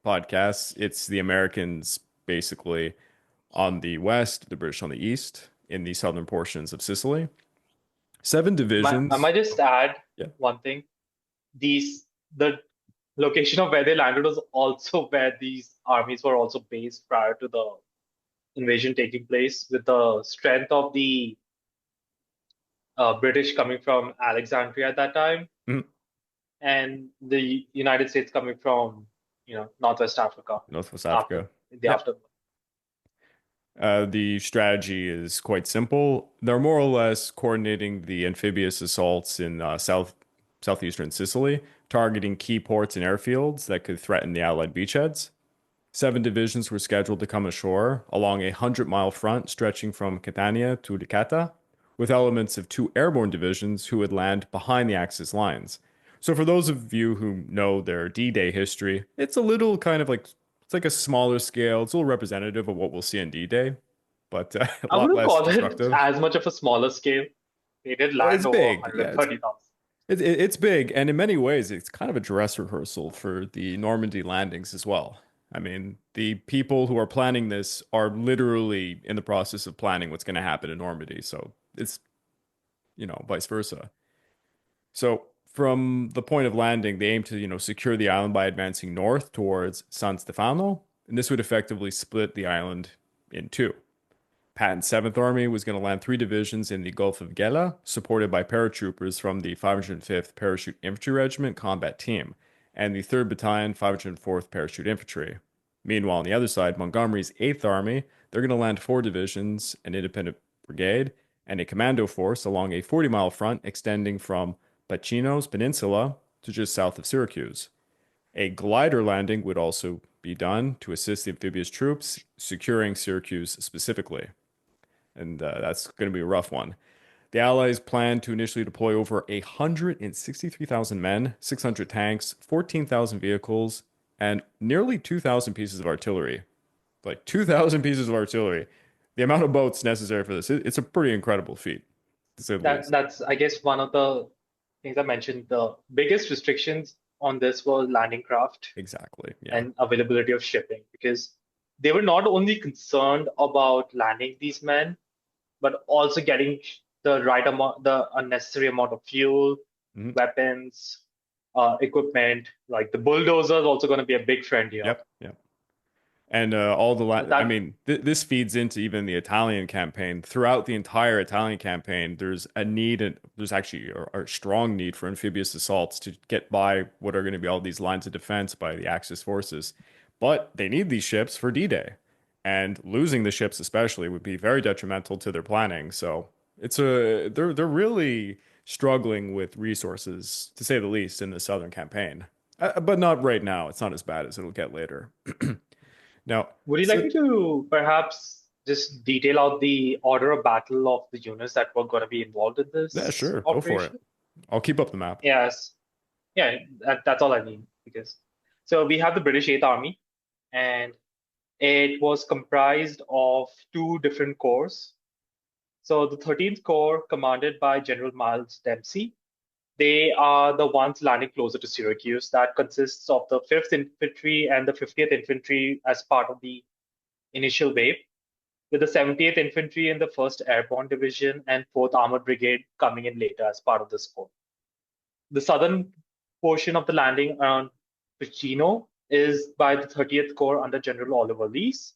podcasts, it's the Americans basically on the west, the British on the east, in the southern portions of Sicily. Seven I divisions. might just add Yeah. one thing. The location of where they landed was also where these armies were also based prior to the invasion taking place, with the strength of the British coming from Alexandria at that time, Mhm. and the United States coming from, Northwest Africa Northwest after Africa. the Yep. after. The strategy is quite simple. They're more or less coordinating the amphibious assaults in southeastern Sicily, targeting key ports and airfields that could threaten the Allied beachheads. Seven divisions were scheduled to come ashore along a 100-mile front stretching from Catania to Licata, with elements of two airborne divisions who would land behind the Axis lines. So, for those of you who know their D-Day history, it's a little kind of like it's like a smaller scale. It's a little representative of what we'll see on D-Day, but a I lot wouldn't less call it destructive. as much of a smaller scale. They did Oh, land it's over big. Yeah, 130,000. it's big, and in many ways, it's kind of a dress rehearsal for the Normandy landings as well. I mean, the people who are planning this are literally in the process of planning what's going to happen in Normandy, so it's, vice versa. So, from the point of landing, they aim to, secure the island by advancing north towards San Stefano, and this would effectively split the island in two. Patton's 7th Army was going to land three divisions in the Gulf of Gela, supported by paratroopers from the 505th Parachute Infantry Regiment Combat Team and the 3rd Battalion, 504th Parachute Infantry. Meanwhile, on the other side, Montgomery's 8th Army, they're going to land four divisions, an independent brigade, and a commando force along a 40-mile front extending from Pacino's Peninsula to just south of Syracuse. A glider landing would also be done to assist the amphibious troops, securing Syracuse specifically, and that's going to be a rough one. The Allies plan to initially deploy over 163,000 men, 600 tanks, 14,000 vehicles, and nearly 2,000 pieces of artillery. Like 2,000 pieces of artillery. The amount of boats necessary for this, it's a pretty incredible feat, to say the least. That's, I guess, one of the things I mentioned. The biggest restrictions on this was landing craft Exactly. Yeah. and availability of shipping, because they were not only concerned about landing these men, but also getting the right amount, the unnecessary amount of fuel, Mhm. weapons, equipment. Like the bulldozer is also going to be a big friend here. Yep. Yep. And all the I That mean, this feeds into even the Italian campaign. Throughout the entire Italian campaign, there's a need, and there's actually a strong need for amphibious assaults to get by what are going to be all these lines of defense by the Axis forces. But they need these ships for D-Day, and losing the ships especially would be very detrimental to their planning. So they're really struggling with resources, to say the least, in the Southern campaign. But not right now. It's not as bad as it'll get later. Now, Would you like so me to perhaps just detail out the order of battle of the units that were going to be involved in yeah, this sure, go for it. operation? I'll keep up the map. Yes. Yeah, that's all I mean. Because so we have the British Eighth Army, and it was comprised of two different corps. So the 13th Corps, commanded by General Miles Dempsey, they are the ones landing closer to Syracuse. That consists of the 5th Infantry and the 50th Infantry as part of the initial wave, with the 70th Infantry in the 1st Airborne Division and 4th Armored Brigade coming in later as part of this corps. The southern portion of the landing around Ficino is by the 30th Corps under General Oliver Leese,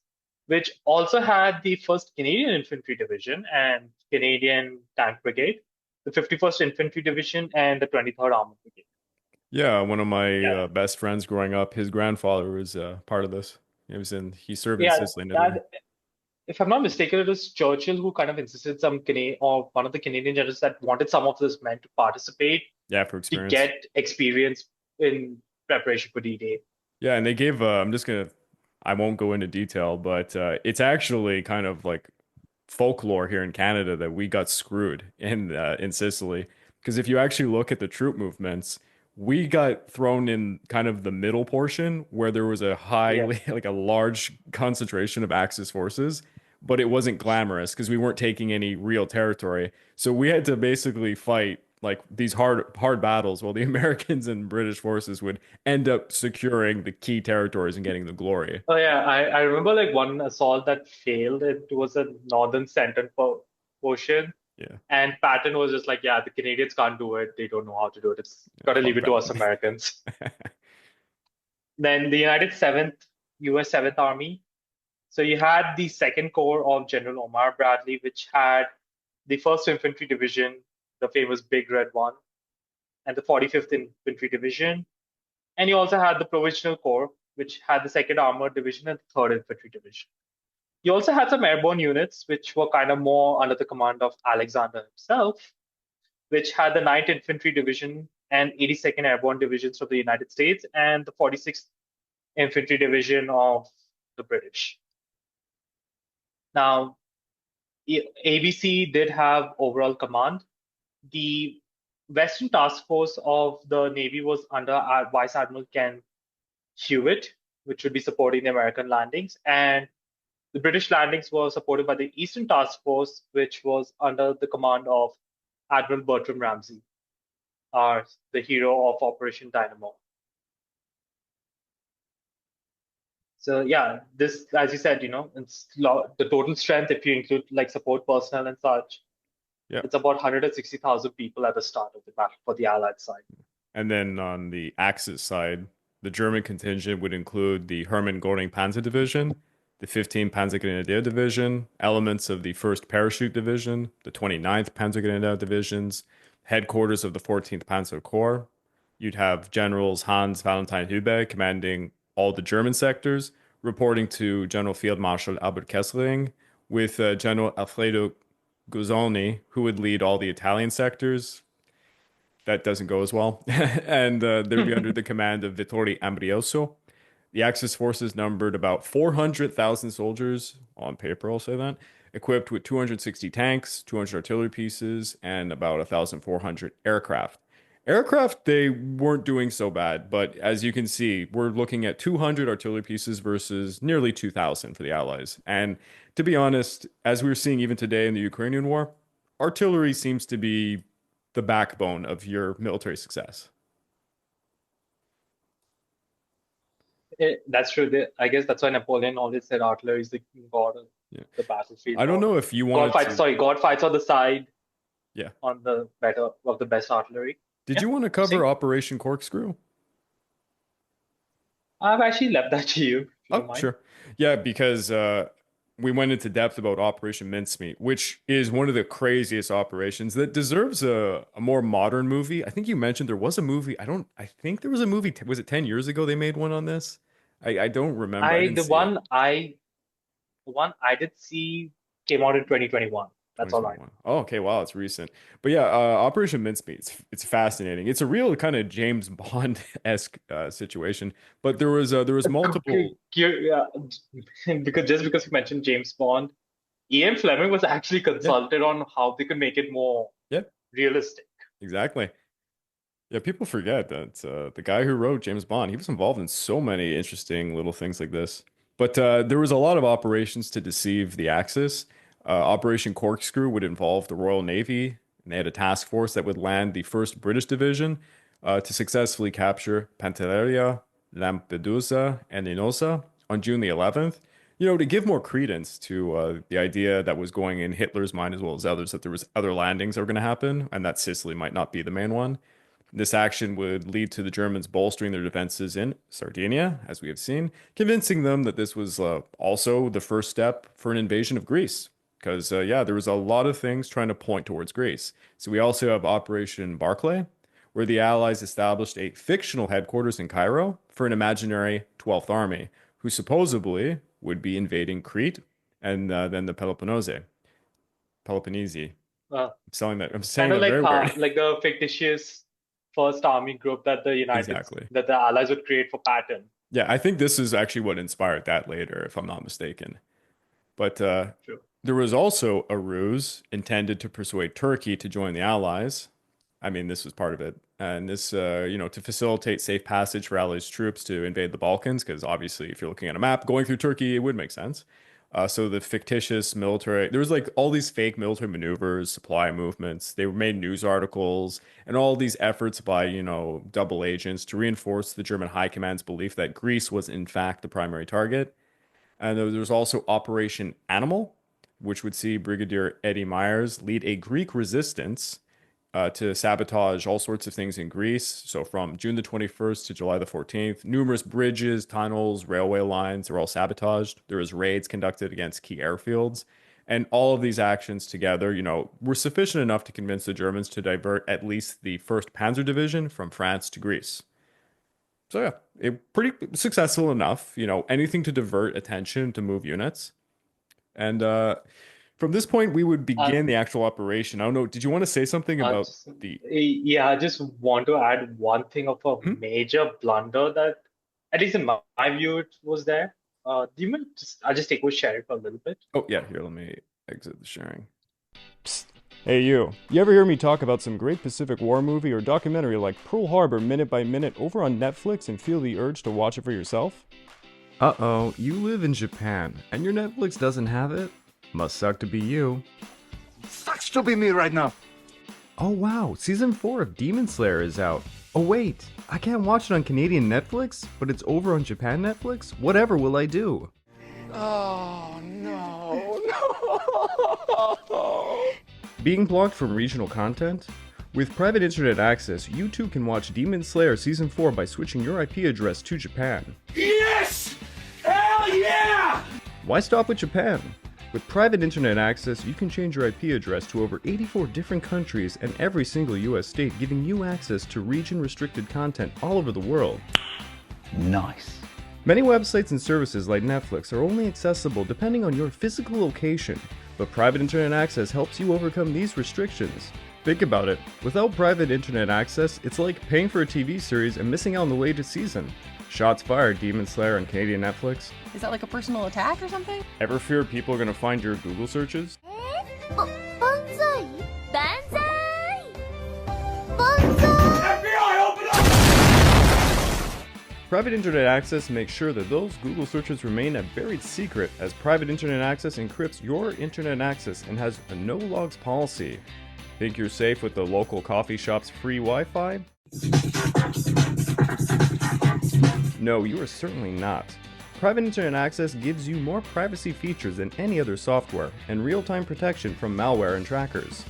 which also had the 1st Canadian Infantry Division and Canadian Tank Brigade, the 51st Infantry Division, and the 23rd Armored Brigade. Yeah, one of my Yeah, best friends growing up, his grandfather was part of this. He served in yeah. Sicily and Italy. That, if I'm not mistaken, it was Churchill who kind of insisted or one of the Canadian generals that wanted some of those men to participate Yeah, for to experience. get experience in preparation for D-Day. Yeah, and they gave I won't go into detail, but it's actually kind of like folklore here in Canada that we got screwed in Sicily. Because if you actually look at the troop movements, we got thrown in kind of the middle portion where there was a Yeah. highly like a large concentration of Axis forces, but it wasn't glamorous because we weren't taking any real territory. So we had to basically fight like these hard battles while the Americans and British forces would end up securing the key territories and getting the glory. Oh yeah, I remember like one assault that failed. It was a northern central portion, Yeah. and Patton was just like, "Yeah, the Canadians can't do it. They don't know how to do it. It's got to leave Fuck it to us Patton. Americans." Then the U.S. Seventh Army. So you had the Second Corps of General Omar Bradley, which had the First Infantry Division, the famous Big Red One, and the 45th Infantry Division. And you also had the Provisional Corps, which had the Second Armored Division and the Third Infantry Division. You also had some airborne units, which were kind of more under the command of Alexander himself, which had the 9th Infantry Division and 82nd Airborne Divisions from the United States and the 46th Infantry Division of the British. Now, ABC did have overall command. The Western Task Force of the Navy was under Vice Admiral Ken Hewitt, which would be supporting the American landings, and the British landings were supported by the Eastern Task Force, which was under the command of Admiral Bertram Ramsay, the hero of Operation Dynamo. So yeah, this, as you said, it's the total strength, if you include like support personnel and such, Yeah. it's about 160,000 people at the start of the battle for the Allied side. And then on the Axis side, the German contingent would include the Hermann Göring Panzer Division, the 15th Panzergrenadier Division, elements of the 1st Parachute Division, the 29th Panzergrenadier Divisions, headquarters of the 14th Panzer Corps. You'd have Generals Hans Valentine Hübe commanding all the German sectors, reporting to General Field Marshal Albert Kesselring, with General Alfredo Guzzoni, who would lead all the Italian sectors, that doesn't go as well. And they would be under the command of Vittorio Ambrioso. The Axis forces numbered about 400,000 soldiers on paper, I'll say that, equipped with 260 tanks, 200 artillery pieces, and about 1,400 aircraft. Aircraft, they weren't doing so bad, but as you can see, we're looking at 200 artillery pieces versus nearly 2,000 for the Allies. And to be honest, as we're seeing even today in the Ukrainian war, artillery seems to be the backbone of your military success. That's true. I guess that's why Napoleon always said artillery is the god of Yeah. the battlefield. I don't Or know if you God wanted fights. to. Sorry, God fights on the side Yeah. on the better of the best artillery. Did Yeah, you want to cover see, Operation Corkscrew? I've actually left that to you, if you don't Oh, mind. sure. Yeah, because we went into depth about Operation Mincemeat, which is one of the craziest operations that deserves a more modern movie. I think you mentioned there was a movie. I think there was a movie. Was it 10 years ago they made one on this? I don't remember. I I didn't the see it. one I did see came out in 2021. That's all I know. 2021. Oh, okay. Wow, it's recent. But yeah, Operation Mincemeat, it's fascinating. It's a real kind of James Bond-esque situation. But there was multiple. Yeah, because you mentioned James Bond, E.M. Fleming was actually Yeah, consulted on how they could make it more yeah, realistic. exactly. Yeah, people forget that the guy who wrote James Bond, he was involved in so many interesting little things like this. But there was a lot of operations to deceive the Axis. Operation Corkscrew would involve the Royal Navy, and they had a task force that would land the 1st British Division to successfully capture Pantelleria, Lampedusa, and Linosa on June the 11th. You know, to give more credence to the idea that was going in Hitler's mind as well as others that there was other landings that were going to happen, and that Sicily might not be the main one. This action would lead to the Germans bolstering their defenses in Sardinia, as we have seen, convincing them that this was also the first step for an invasion of Greece. Because, yeah, there was a lot of things trying to point towards Greece. So we also have Operation Barclay, where the Allies established a fictional headquarters in Cairo for an imaginary 12th Army, who supposedly would be invading Crete and then the Peloponnese. Uh, I'm saying Kind of that very weird. like the fictitious First Army Group that Exactly. that the Allies would create for Patton. Yeah, I think this is actually what inspired that later, if I'm not mistaken. But True. there was also a ruse intended to persuade Turkey to join the Allies. I mean, this was part of it. And this, to facilitate safe passage for Allies troops to invade the Balkans, because obviously, if you're looking at a map, going through Turkey, it would make sense. So the fictitious military, there was like all these fake military maneuvers, supply movements. They made news articles and all these efforts by, double agents to reinforce the German high command's belief that Greece was in fact the primary target. And there was also Operation Animal, which would see Brigadier Eddie Myers lead a Greek resistance to sabotage all sorts of things in Greece. So from June the 21st to July the 14th, numerous bridges, tunnels, railway lines are all sabotaged. There was raids conducted against key airfields. And all of these actions together, were sufficient enough to convince the Germans to divert at least the 1st Panzer Division from France to Greece. So yeah, it pretty successful enough, anything to divert attention to move units. And from this point, we would Uh, begin the actual operation. I don't know. Did you want to say something about just, the? yeah, I just want to add one thing of a Hmm? major blunder that, at least in my view, it was there. Do you mind I'll just take with share it for a little bit. Oh yeah, here. Let me exit the sharing. Psst. Hey you. You ever hear me talk about some great Pacific War movie or documentary like Pearl Harbor minute by minute over on Netflix and feel the urge to watch it for yourself? Uh-oh, you live in Japan and your Netflix doesn't have it? Must suck to be you. Sucks to be me right now. Oh wow, season 4 of Demon Slayer is out. Oh wait, I can't watch it on Canadian Netflix, but it's over on Japan Netflix? Whatever will I do? Oh no, no. Being blocked from regional content? With private internet access, you too can watch Demon Slayer Season 4 by switching your IP address to Japan. Yes! Hell yeah! Why stop with Japan? With private internet access, you can change your IP address to over 84 different countries and every single US state, giving you access to region-restricted content all over the world. Nice. Many websites and services like Netflix are only accessible depending on your physical location, but private internet access helps you overcome these restrictions. Think about it. Without private internet access, it's like paying for a TV series and missing out on the latest season. Shots fired, Demon Slayer on Canadian Netflix. Is that like a personal attack or something? Ever fear people are gonna find your Google searches? Banzai! Banzai! Banzai! FBI, open up! Private internet access makes sure that those Google searches remain a buried secret, as private internet access encrypts your internet access and has a no logs policy. Think you're safe with the local coffee shop's free Wi-Fi? No, you are certainly not. Private internet access gives you more privacy features than any other software and real-time protection from malware and trackers,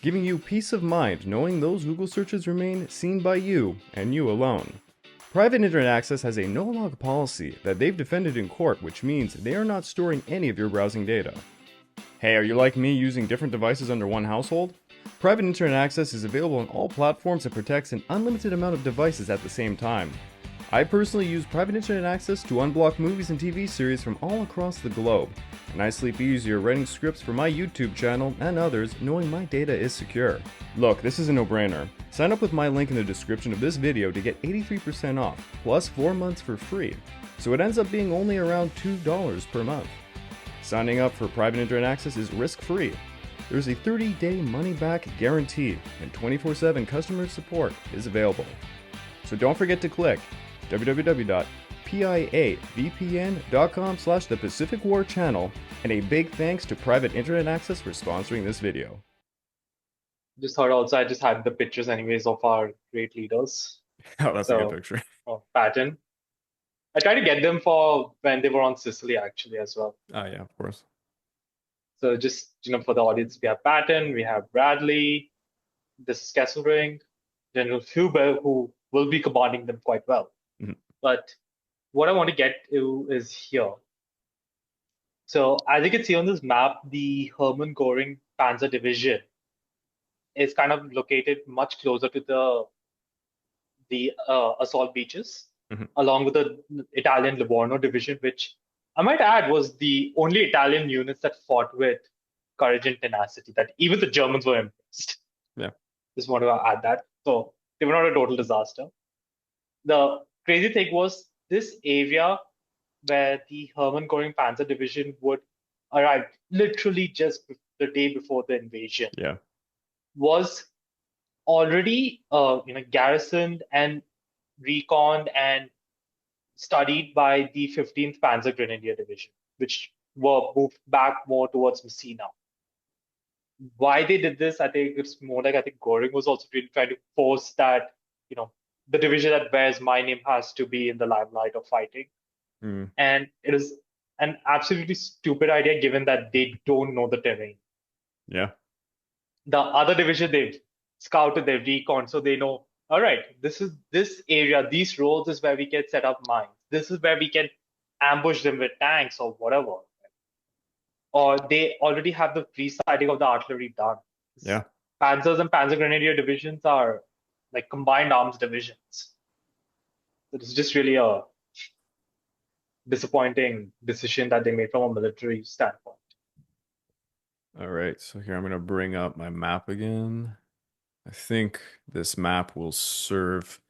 giving you peace of mind knowing those Google searches remain seen by you and you alone. Private internet access has a no-log policy that they've defended in court, which means they are not storing any of your browsing data. Hey, are you like me using different devices under one household? Private internet access is available on all platforms and protects an unlimited amount of devices at the same time. I personally use private internet access to unblock movies and TV series from all across the globe, and I sleep easier writing scripts for my YouTube channel and others knowing my data is secure. Look, this is a no-brainer. Sign up with my link in the description of this video to get 83% off, plus 4 months for free, so it ends up being only around $2 per month. Signing up for private internet access is risk-free. There's a 30-day money-back guarantee, and 24/7 customer support is available. So don't forget to click www.piavpn.com/the Pacific War Channel, and a big thanks to Private Internet Access for sponsoring this video. Just thought also I just had the pictures anyways of our great leaders. Oh, that's a good picture. Patton. I tried to get them for when they were on Sicily actually as well. Oh yeah, of course. So just for the audience, we have Patton, we have Bradley, this is Kesselring, General Huber, who will be commanding them quite well. Mhm. But what I want to get to is here. So as you can see on this map, the Hermann Göring Panzer Division is kind of located much closer to the assault beaches, Mhm. along with the Italian Livorno Division, which I might add was the only Italian units that fought with courage and tenacity, that even the Germans were impressed. Yeah. Just want to add that. So they were not a total disaster. The crazy thing was this area where the Hermann Göring Panzer Division would arrive literally just the day before the invasion Yeah. was already garrisoned and reconned and studied by the 15th Panzer Grenadier Division, which were moved back more towards Messina. Why they did this, I think it's more like Göring was also really trying to force that, the division that bears my name has to be in the limelight of fighting. Mm. And it is an absolutely stupid idea given that they don't know the terrain. Yeah. The other division, they've scouted, they've recon, so they know, all right, this area, these roads is where we can set up mines. This is where we can ambush them with tanks or whatever. Or they already have the pre-sighting of the artillery done. Yeah. Panzers and Panzer Grenadier divisions are like combined arms divisions. It's just really a disappointing decision that they made from a military standpoint. All right, so here I'm going to bring up my map again. I think this map will serve.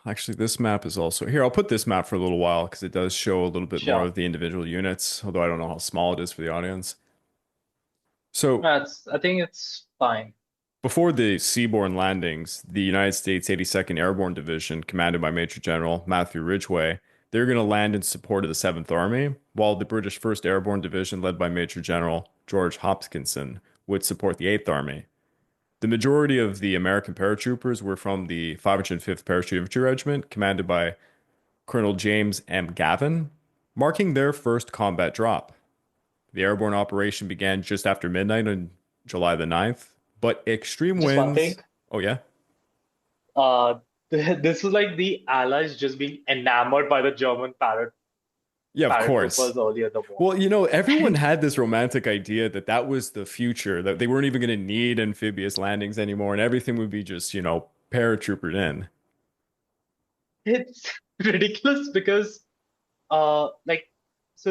Actually, this map is also here. I'll put this map for a little while because it does show a little bit more of the individual units, although I don't know how small it is for the audience. So I think it's fine. before the seaborne landings, the United States 82nd Airborne Division, commanded by Major General Matthew Ridgway, they're going to land in support of the 7th Army, while the British 1st Airborne Division, led by Major General George Hopkinson, would support the 8th Army. The majority of the American paratroopers were from the 505th Parachute Infantry Regiment, commanded by Colonel James M. Gavin, marking their first combat drop. The airborne operation began just after midnight on July the 9th, but extreme Just winds. one thing. Oh, yeah? This is like the Allies just being enamored by the German Yeah, of course. earlier in the war. Well, everyone had this romantic idea that that was the future, that they weren't even going to need amphibious landings anymore, and everything would be just, paratroopered in. It's ridiculous because, so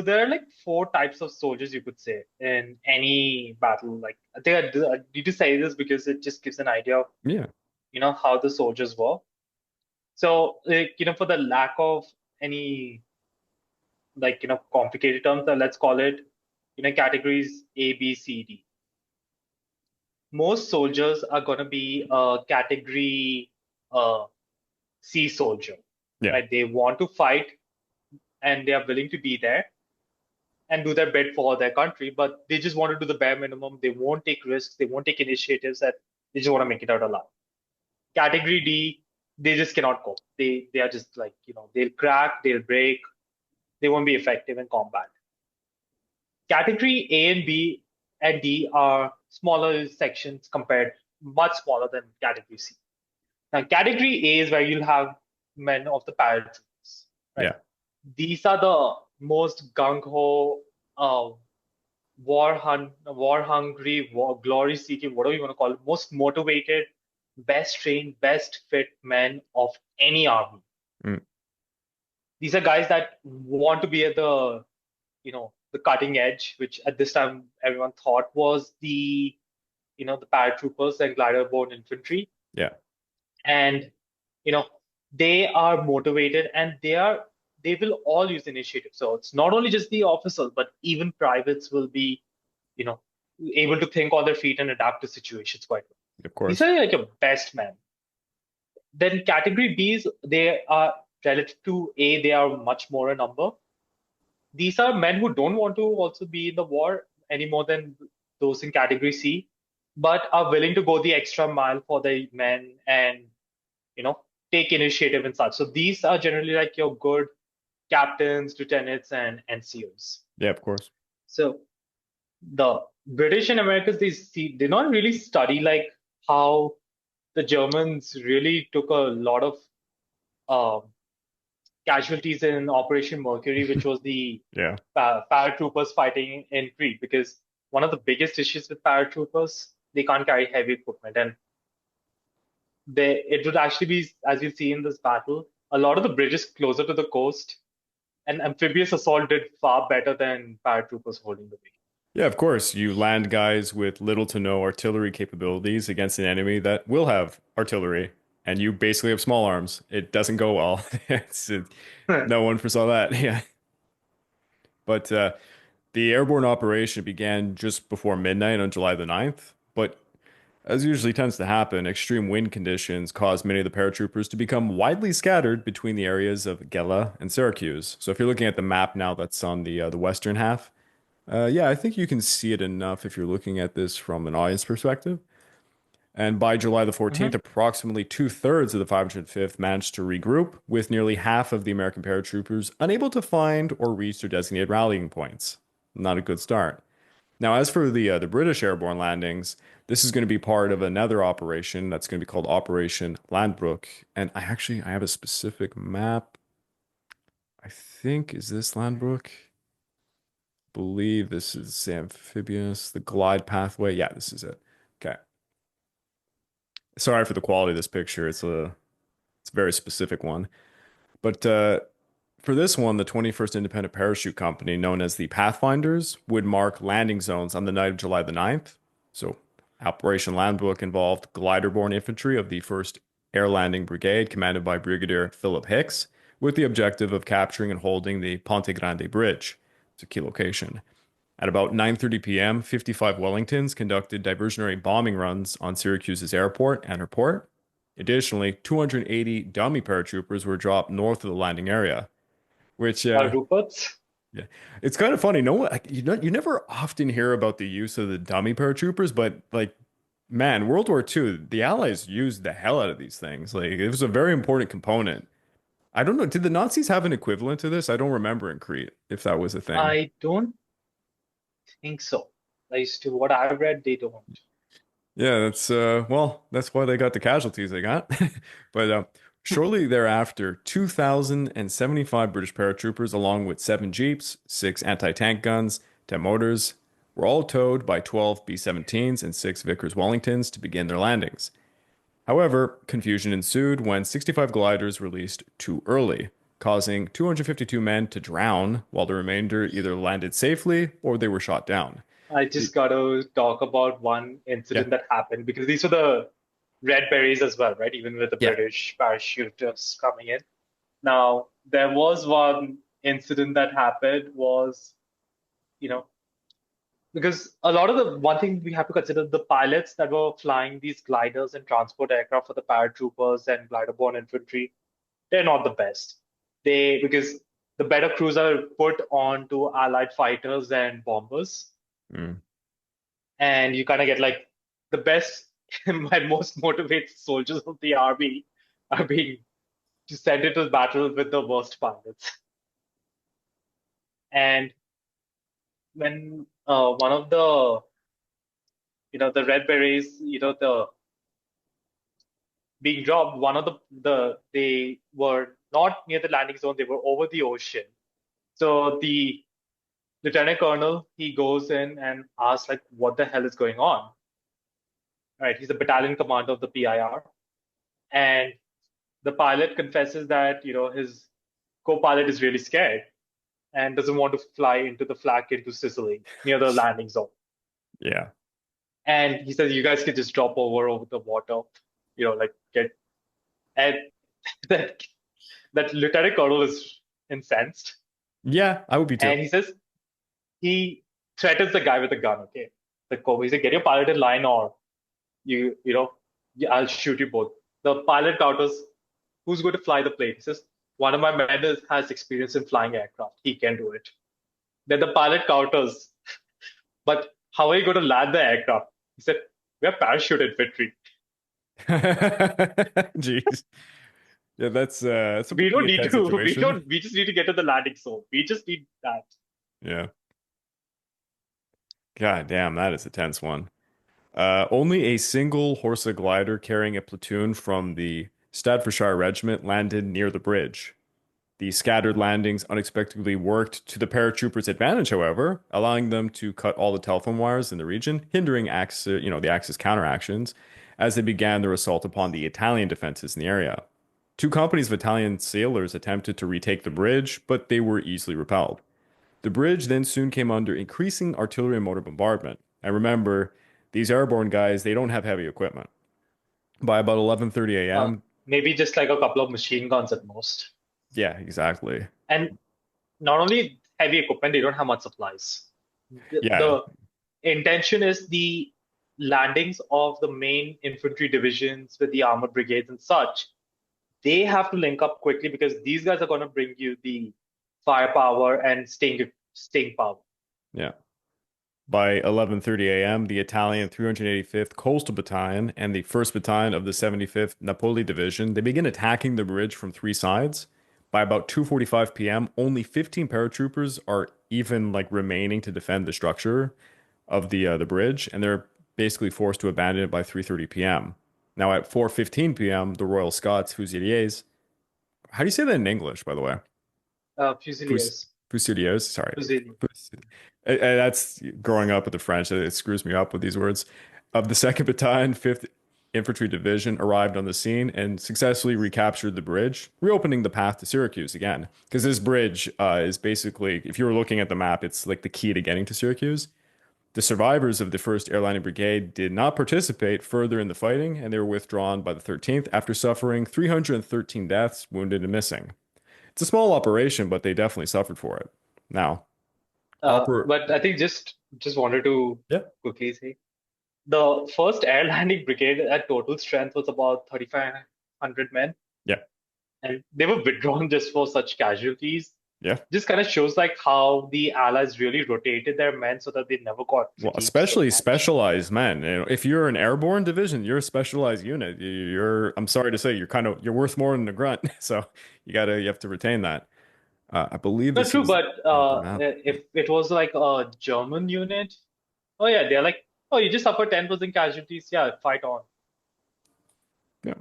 there are like 4 types of soldiers you could say in any battle. Like, I think I need to say this because it just gives an idea of, Yeah. how the soldiers were. So, for the lack of any, complicated terms, let's call it, categories A, B, C, D. Most soldiers are going to be a category C soldier. Yeah. Right? They want to fight and they are willing to be there and do their bit for their country, but they just want to do the bare minimum. They won't take risks. They won't take initiatives. That they just want to make it out alive. Category D, they just cannot cope. They are just like, they'll crack, they'll break. They won't be effective in combat. Category A and B and D are smaller sections much smaller than Category C. Now, Category A is where you'll have men of the paratroopers. Right? Yeah. These are the most gung-ho, war-hungry, glory-seeking, whatever you want to call it, most motivated, best trained, best fit men of any army. Mm. These are guys that want to be at the cutting edge, which at this time everyone thought was the paratroopers and glider-borne infantry. Yeah. And, they are motivated and they will all use initiative. So it's not only just the officers, but even privates will be able to think on their feet and adapt to situations quite well. Of These course. are like your best men. Then category Bs, they are relative to A, they are much more a number. These are men who don't want to also be in the war any more than those in category C, but are willing to go the extra mile for the men and take initiative and such. So these are generally like your good captains, lieutenants, and NCOs. Yeah, of course. So the British and Americans, they not really study like how the Germans really took a lot of um, casualties in Operation Mercury, which was the Yeah. paratroopers fighting in Crete. Because one of the biggest issues with paratroopers, they can't carry heavy equipment, and it would actually be, as you see in this battle, a lot of the bridges closer to the coast, and amphibious assault did far better than paratroopers holding the way. Yeah, of course. You land guys with little to no artillery capabilities against an enemy that will have artillery, and you basically have small arms. It doesn't go well. No one foresaw that. Yeah. But the airborne operation began just before midnight on July the 9th. But as usually tends to happen, extreme wind conditions caused many of the paratroopers to become widely scattered between the areas of Gela and Syracuse. So if you're looking at the map now that's on the western half, yeah, I think you can see it enough if you're looking at this from an audience perspective. And by July the 14th, Mhm. approximately two-thirds of the 505th managed to regroup, with nearly half of the American paratroopers unable to find or reach their designated rallying points. Not a good start. Now, as for the British airborne landings, this is going to be part of another operation that's going to be called Operation Landbook. And I have a specific map. I think is this Landbook? Believe this is amphibious, the glide pathway. Yeah, this is it. Okay. Sorry for the quality of this picture. It's a very specific one. But for this one, the 21st Independent Parachute Company, known as the Pathfinders, would mark landing zones on the night of July the 9th. So Operation Landbook involved glider-borne infantry of the 1st Air Landing Brigade, commanded by Brigadier Philip Hicks, with the objective of capturing and holding the Ponte Grande Bridge. It's a key location. At about 9:30 p.m., 55 Wellingtons conducted diversionary bombing runs on Syracuse's airport and her port. Additionally, 280 dummy paratroopers were dropped north of the landing area, which Ruperts. yeah, it's kind of funny. No one, you never often hear about the use of the dummy paratroopers, but like, man, World War II, the Allies used the hell out of these things. Like, it was a very important component. I don't know, did the Nazis have an equivalent to this? I don't remember in Crete if that was a thing. I don't think so. At least to what I read, they don't. Yeah, that's well, that's why they got the casualties they got. But shortly thereafter, 2,075 British paratroopers, along with 7 jeeps, 6 anti-tank guns, 10 mortars, were all towed by 12 B-17s and 6 Vickers Wellingtons to begin their landings. However, confusion ensued when 65 gliders released too early, causing 252 men to drown, while the remainder either landed safely or they were shot down. I just got to talk about one Yeah, incident that happened because these were the red berets as well, right? Even with the yeah. British parachutists coming in. Now, there was one incident that happened was, you know, because a lot of the one thing we have to consider the pilots that were flying these gliders and transport aircraft for the paratroopers and glider-borne infantry, they're not the best. Because the better crews are put onto allied fighters and bombers, Mm. and you kind of get like the best and most motivated soldiers of the army are being sent into battle with the worst pilots. And when one of the red berets, the being dropped, one of they were not near the landing zone, they were over the ocean. So the lieutenant colonel, he goes in and asks like, what the hell is going on? Right, he's the battalion commander of the PIR, and the pilot confesses that his co-pilot is really scared and doesn't want to fly into the flak into Sicily near the landing zone. Yeah. And he says, you guys can just drop over the water, like get. And that lieutenant colonel is incensed. Yeah, I would be too. And he says he threatens the guy with a gun. Okay, the Cobra. He said, "Get your pilot in line, or I'll shoot you both." The pilot counters, "Who's going to fly the plane?" He says, "One of my men has experience in flying aircraft. He can do it." Then the pilot counters, "But how are you going to land the aircraft?" He said, "We're parachute infantry. Jeez. Yeah, that's a We don't pretty need intense to. We situation. don't. We just need to get to the landing zone. We just need that." Yeah. God damn, that is a tense one. Only a single Horsa glider carrying a platoon from the Staffordshire Regiment landed near the bridge. The scattered landings unexpectedly worked to the paratroopers' advantage, however, allowing them to cut all the telephone wires in the region, hindering the Axis counteractions as they began their assault upon the Italian defenses in the area. Two companies of Italian sailors attempted to retake the bridge, but they were easily repelled. The bridge then soon came under increasing artillery and motor bombardment. And remember, these airborne guys, they don't have heavy equipment. By about 11:30 Uh, a.m., Maybe just like a couple of machine guns at most. yeah, exactly. And not only heavy equipment, they don't have much supplies. Yeah, The intention is the landings of the main infantry divisions with the armored brigades and such. They have to link up quickly because these guys are going to bring you the firepower and sting power. yeah. By 11:30 a.m., the Italian 385th Coastal Battalion and the 1st Battalion of the 75th Napoli Division, they begin attacking the bridge from three sides. By about 2:45 p.m., only 15 paratroopers are even remaining to defend the structure of the bridge, and they're basically forced to abandon it by 3:30 p.m. Now at 4:15 p.m., the Royal Scots Fusiliers, how do you say that in English, by the way? Fusiliers. Fusiliers, sorry. Fusiliers. That's growing up with the French. It screws me up with these words. Of the 2nd Battalion, 5th Infantry Division arrived on the scene and successfully recaptured the bridge, reopening the path to Syracuse again. Because this bridge is basically, if you were looking at the map, it's like the key to getting to Syracuse. The survivors of the 1st Airlining Brigade did not participate further in the fighting, and they were withdrawn by the 13th after suffering 313 deaths, wounded, and missing. It's a small operation, but they definitely suffered for it. Now, But I think just wanted to yeah, quickly say the first air landing brigade at total strength was about 3,500 men, yeah, and they were withdrawn just for such casualties. yeah. Just kind of shows like how the Allies really rotated their men so that they never got Well, fatigued so especially much. specialized men. If you're an airborne division, you're a specialized unit. I'm sorry to say, you're worth more than a grunt. So you have to retain that. I believe Not this true, is but not the map. if it was like a German unit, oh yeah, they're like, oh, you just suffered 10% casualties. Yeah, fight on. Yeah.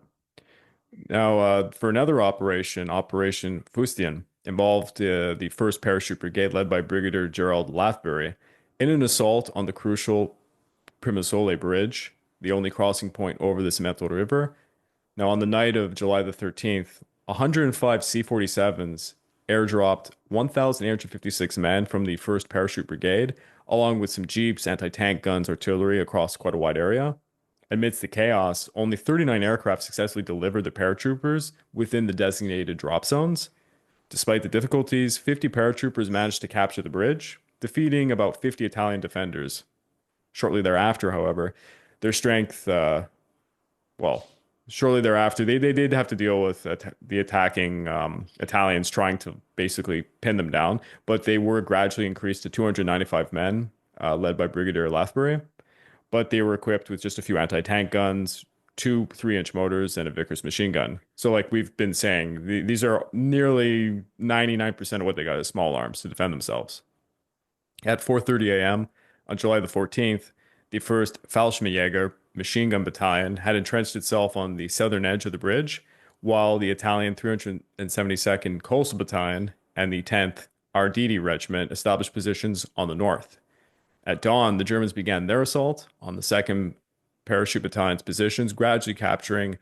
Now, for another operation, Operation Fustian involved the 1st Parachute Brigade led by Brigadier Gerald Lathbury in an assault on the crucial Primosole Bridge, the only crossing point over the Simento River. Now, on the night of July the 13th, 105 C-47s airdropped 1,856 men from the 1st Parachute Brigade, along with some jeeps, anti-tank guns, artillery across quite a wide area. Amidst the chaos, only 39 aircraft successfully delivered the paratroopers within the designated drop zones. Despite the difficulties, 50 paratroopers managed to capture the bridge, defeating about 50 Italian defenders. Shortly thereafter, however, their strength, well, shortly thereafter, they did have to deal with the attacking Italians trying to basically pin them down, but they were gradually increased to 295 men, led by Brigadier Lathbury. But they were equipped with just a few anti-tank guns, two 3-inch motors, and a Vickers machine gun. So, like we've been saying, these are nearly 99% of what they got is small arms to defend themselves. At 4:30 a.m. on July the 14th, the 1st Fallschirmjäger machine gun battalion had entrenched itself on the southern edge of the bridge, while the Italian 372nd Coastal Battalion and the 10th Arditi Regiment established positions on the north. At dawn, the Germans began their assault on the 2nd Parachute Battalion's positions, gradually capturing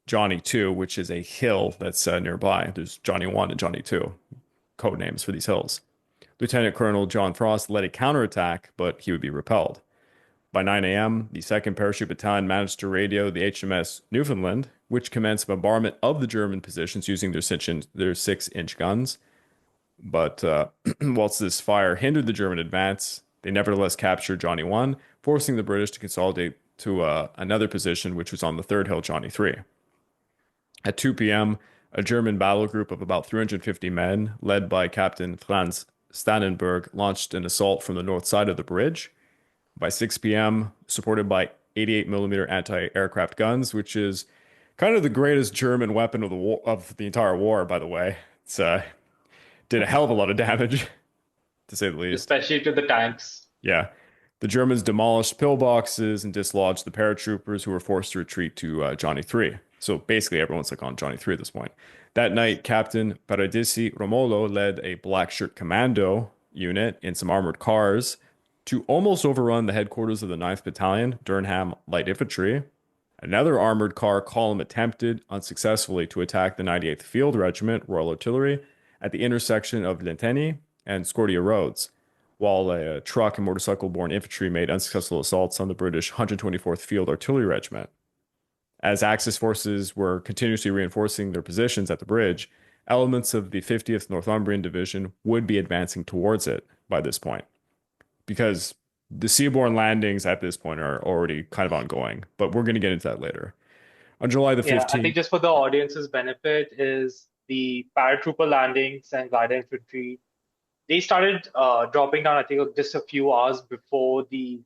Johnny 2, which is a hill that's nearby. There's Johnny 1 and Johnny 2, code names for these hills. Lieutenant Colonel John Frost led a counterattack, but he would be repelled. By 9 a.m., the 2nd Parachute Battalion managed to radio the HMS Newfoundland, which commenced bombardment of the German positions using their 6-inch guns. But whilst this fire hindered the German advance, They nevertheless captured Johnny 1, forcing the British to consolidate to another position, which was on the third hill, Johnny 3. At 2 p.m., a German battle group of about 350 men, led by Captain Franz Stannenberg, launched an assault from the north side of the bridge. By 6 p.m., supported by 88 millimeter anti-aircraft guns, which is kind of the greatest German weapon of the war, of the entire war, by the way. It's did a hell of a lot of damage, to say the least. Especially to the tanks. Yeah. The Germans demolished pillboxes and dislodged the paratroopers who were forced to retreat to Johnny 3. So basically, everyone's like on Johnny 3 at this point. That night, Captain Paradisi Romolo led a black shirt commando unit in some armored cars to almost overrun the headquarters of the 9th Battalion, Durham Light Infantry. Another armored car column attempted unsuccessfully to attack the 98th Field Regiment, Royal Artillery, at the intersection of Lenteni and Scordia Roads, while a truck and motorcycle-borne infantry made unsuccessful assaults on the British 124th Field Artillery Regiment. As Axis forces were continuously reinforcing their positions at the bridge, elements of the 50th Northumbrian Division would be advancing towards it by this point, because the seaborne landings at this point are already kind of ongoing, but we're going to get into that later. On July the 15th... Yeah, I think just for the audience's benefit is the paratrooper landings and glider infantry, they started dropping down, I think, just a few hours before the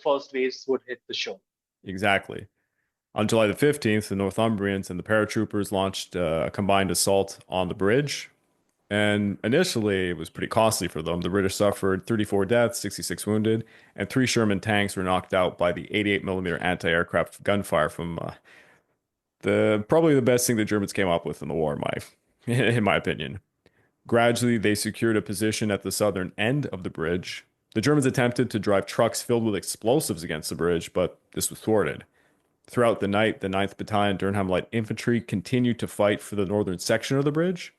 first waves would hit the shore. Exactly. On July the 15th, the Northumbrians and the paratroopers launched a combined assault on the bridge. And initially, it was pretty costly for them. The British suffered 34 deaths, 66 wounded, and 3 Sherman tanks were knocked out by the 88 millimeter anti-aircraft gunfire from probably the best thing the Germans came up with in the war, in my opinion. Gradually, they secured a position at the southern end of the bridge. The Germans attempted to drive trucks filled with explosives against the bridge, but this was thwarted. Throughout the night, the 9th Battalion Durham Light Infantry continued to fight for the northern section of the bridge.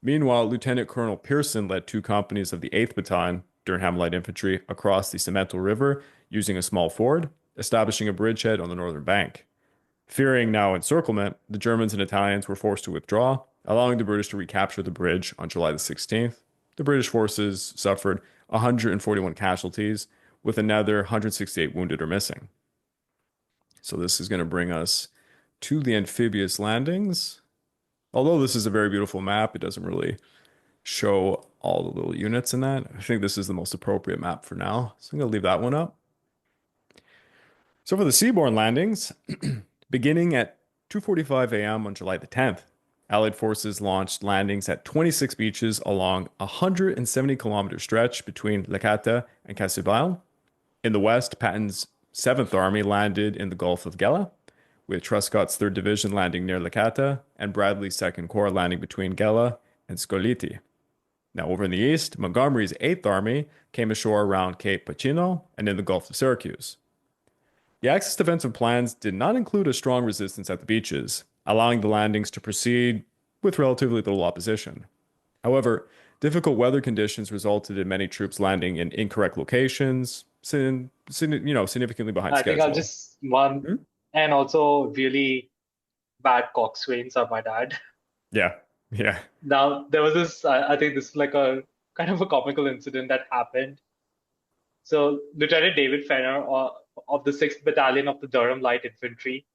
Meanwhile, Lieutenant Colonel Pearson led 2 companies of the 8th Battalion Durham Light Infantry across the Cemento River using a small ford, establishing a bridgehead on the northern bank. Fearing now encirclement, the Germans and Italians were forced to withdraw, allowing the British to recapture the bridge on July the 16th. The British forces suffered 141 casualties, with another 168 wounded or missing. So this is going to bring us to the amphibious landings. Although this is a very beautiful map, it doesn't really show all the little units in that. I think this is the most appropriate map for now. So I'm going to leave that one up. So for the seaborne landings, beginning at 2:45 a.m. on July the 10th, Allied forces launched landings at 26 beaches along a 170-kilometer stretch between Lecata and Cassibile. In the west, Patton's 7th Army landed in the Gulf of Gela, with Truscott's 3rd Division landing near Lecata and Bradley's 2nd Corps landing between Gela and Scoliti. Now, over in the east, Montgomery's 8th Army came ashore around Cape Pacino and in the Gulf of Syracuse. The Axis defensive plans did not include a strong resistance at the beaches, allowing the landings to proceed with relatively little opposition. However, difficult weather conditions resulted in many troops landing in incorrect locations, significantly behind I schedule. think I'll just and also really bad coxswains, I might add. Yeah. Now, there was this, I think this is like a kind of a comical incident that happened. So, Lieutenant David Fenner of the 6th Battalion of the Durham Light Infantry,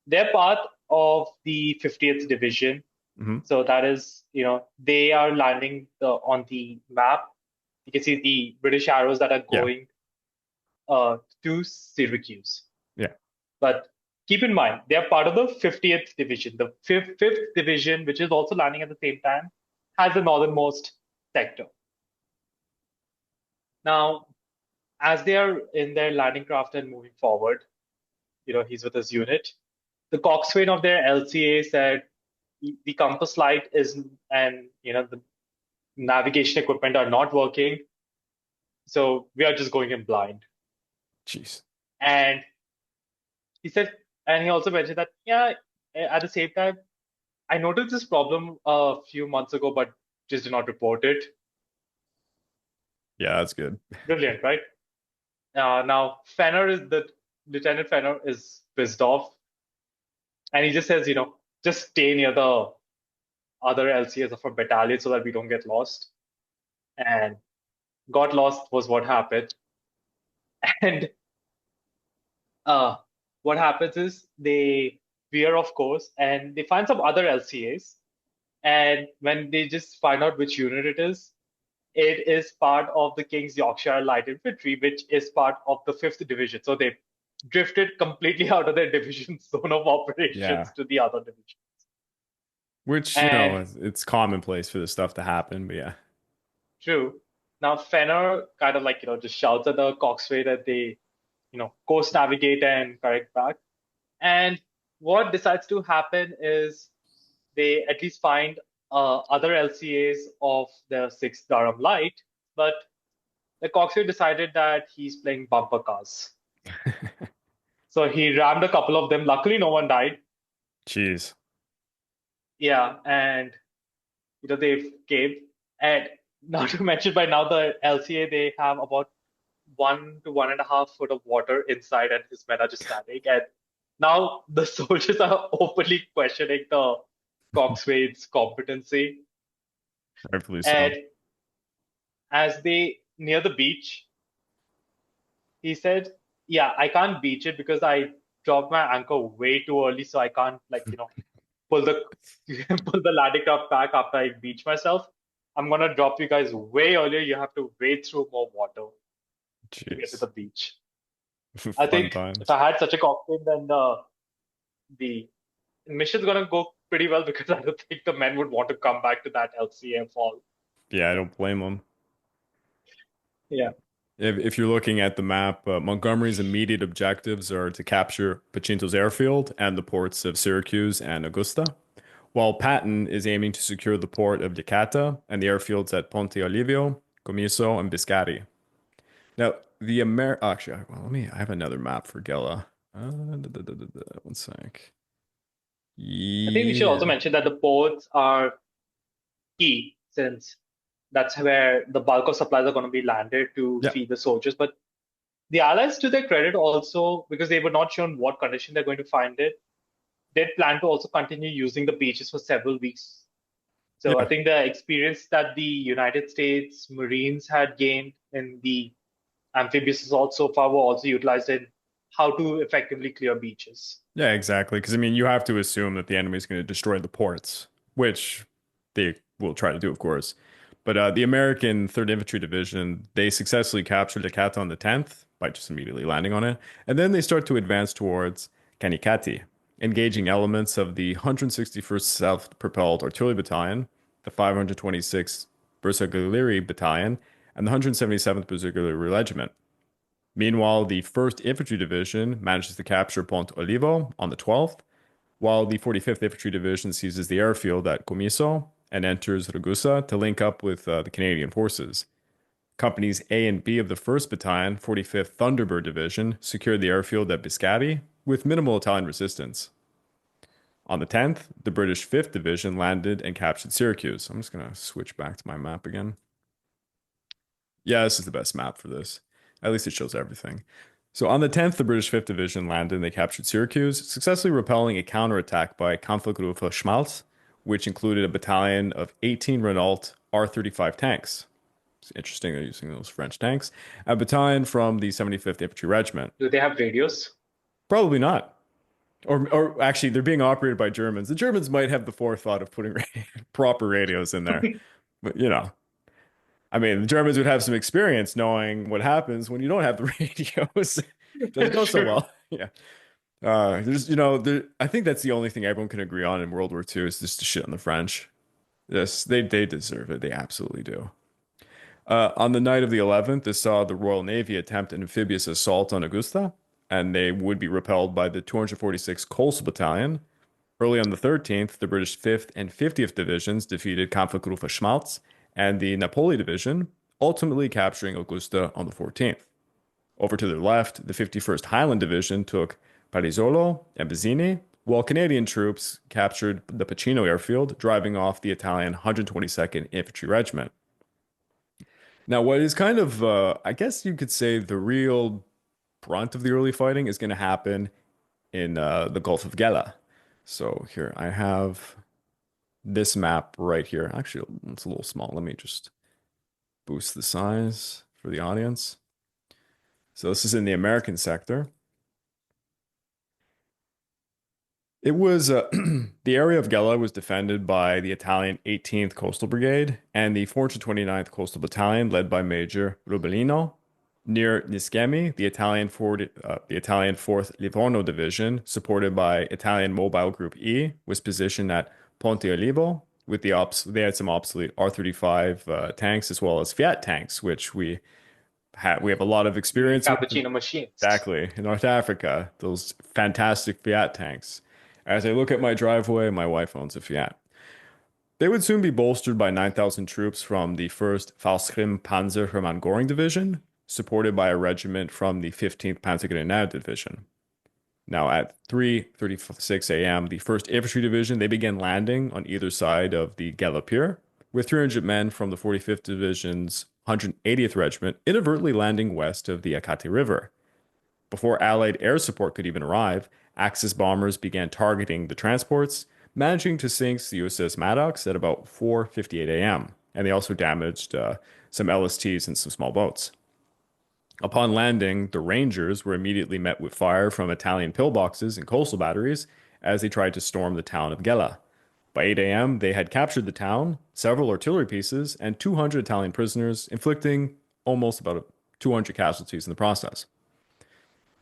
they're part of the 50th Division. Mm-hmm. So that is, they are landing on the map. You can see the British arrows that are going to Syracuse. Yeah. But keep in mind, they are part of the 50th Division. The 5th Division, which is also landing at the same time, has the northernmost sector. Now, as they are in their landing craft and moving forward, he's with his unit. The coxswain of their LCA said the compass light and the navigation equipment are not working, so we are just going in blind. Jeez. And he said, and he also mentioned that at the same time, I noticed this problem a few months ago, but just did not report it. Yeah, that's good. Brilliant, right? Now, Lieutenant Fenner is pissed off. And he just says, just stay near the other LCS of our battalion so that we don't get lost. And got lost was what happened. And uh, what happens is they veer off course and they find some other LCAs. And when they just find out which unit it is part of the King's Yorkshire Light Infantry, which is part of the 5th Division. So they drifted completely out of their division zone of Yeah. operations to the other division. Which, And it's commonplace for this stuff to happen, but yeah. true. Now Fenner kind of like, just shouts at the coxswain that they, course navigate and correct back. And what decides to happen is they at least find other LCAs of the 6th Durham Light, but the coxswain decided that he's playing bumper cars. So he rammed a couple of them. Luckily, no one died. Jeez. Yeah, and they caved. And not to mention, by now the LCA they have about 1 to 1.5 foot of water inside, and his men are just standing. And now the soldiers are openly questioning the coxswain's competency. Rightfully so. And as they near the beach, he said, "Yeah, I can't beach it because I dropped my anchor way too early, so I can't pull the pull the landing craft back after I beach myself. I'm gonna drop you guys way earlier. You have to wade through more water to get to Jeez. the beach." I Fun think if times. I had such a cocktail, then the mission's gonna go pretty well because I don't think the men would want to come back to that LCA fall. Yeah, I don't blame them. Yeah. If you're looking at the map, Montgomery's immediate objectives are to capture Pacinto's airfield and the ports of Syracuse and Augusta, while Patton is aiming to secure the port of Decatur and the airfields at Ponte Olivio, Comiso, and Biscari. Now, actually, well, I have another map for Gela. One sec. I think we should also Yeah. mention that the ports are key since that's where the bulk of supplies are going to be landed to Yeah. feed the soldiers. But the Allies, to their credit, also, because they were not sure in what condition they're going to find it, did plan to also continue using the beaches for several weeks. So I Yeah. think the experience that the United States Marines had gained in the amphibious assault so far were also utilized in how to effectively clear beaches. Yeah, exactly. Because you have to assume that the enemy is going to destroy the ports, which they will try to do, of course. But the American 3rd Infantry Division, they successfully captured Decatur on the 10th by just immediately landing on it. And then they start to advance towards Kanikati, engaging elements of the 161st Self-Propelled Artillery Battalion, the 526th Bersaglieri Battalion, and the 177th Bersaglieri Regiment. Meanwhile, the 1st Infantry Division manages to capture Ponte Olivo on the 12th, while the 45th Infantry Division seizes the airfield at Comiso and enters Ragusa to link up with the Canadian forces. Companies A and B of the 1st Battalion, 45th Thunderbird Division, secured the airfield at Biscari with minimal Italian resistance. On the 10th, the British 5th Division landed and captured Syracuse. I'm just going to switch back to my map again. Yeah, this is the best map for this. At least it shows everything. So on the 10th, the British 5th Division landed and they captured Syracuse, successfully repelling a counterattack by Confidentiality Schmalz, which included a battalion of 18 Renault R-35 tanks. It's interesting they're using those French tanks. A battalion from the 75th Infantry Regiment. Do they have radios? Probably not. Or actually, they're being operated by Germans. The Germans might have the forethought of putting proper radios in there. But, the Germans would have some experience knowing what happens when you don't have the radios. Doesn't go so well. Yeah. I think that's the only thing everyone can agree on in World War II is just to shit on the French. Yes, they deserve it. They absolutely do. On the night of the 11th, they saw the Royal Navy attempt an amphibious assault on Augusta, and they would be repelled by the 246th Coastal Battalion. Early on the 13th, the British 5th and 50th Divisions defeated Kampfgruppe Schmalz and the Napoli Division, ultimately capturing Augusta on the 14th. Over to their left, the 51st Highland Division took Parizzolo and Bizzini, while Canadian troops captured the Pacino airfield, driving off the Italian 122nd Infantry Regiment. Now, what is kind of, I guess you could say, the real brunt of the early fighting is going to happen in the Gulf of Gela. So here I have this map right here. Actually, it's a little small. Let me just boost the size for the audience. So this is in the American sector. It was the area of Gela was defended by the Italian 18th Coastal Brigade and the 429th Coastal Battalion, led by Major Rubellino. Near Niscemi, the Italian 4th Livorno Division, supported by Italian Mobile Group E, was positioned at Ponte Olivo with they had some obsolete R-35 tanks as well as Fiat tanks, which we have a lot of experience with. Cappuccino machines. Exactly. In North Africa, those fantastic Fiat tanks. As I look at my driveway, my wife owns a Fiat. They would soon be bolstered by 9,000 troops from the 1st Fallschirm Panzer Hermann Göring Division, supported by a regiment from the 15th Panzergrenadier Division. Now, at 3:36 a.m., the 1st Infantry Division, they began landing on either side of the Gela Pier, with 300 men from the 45th Division's 180th Regiment inadvertently landing west of the Acate River. Before Allied air support could even arrive, Axis bombers began targeting the transports, managing to sink the USS Maddox at about 4:58 a.m., and they also damaged some LSTs and some small boats. Upon landing, the Rangers were immediately met with fire from Italian pillboxes and coastal batteries as they tried to storm the town of Gela. By 8 a.m., they had captured the town, several artillery pieces, and 200 Italian prisoners, inflicting almost about 200 casualties in the process.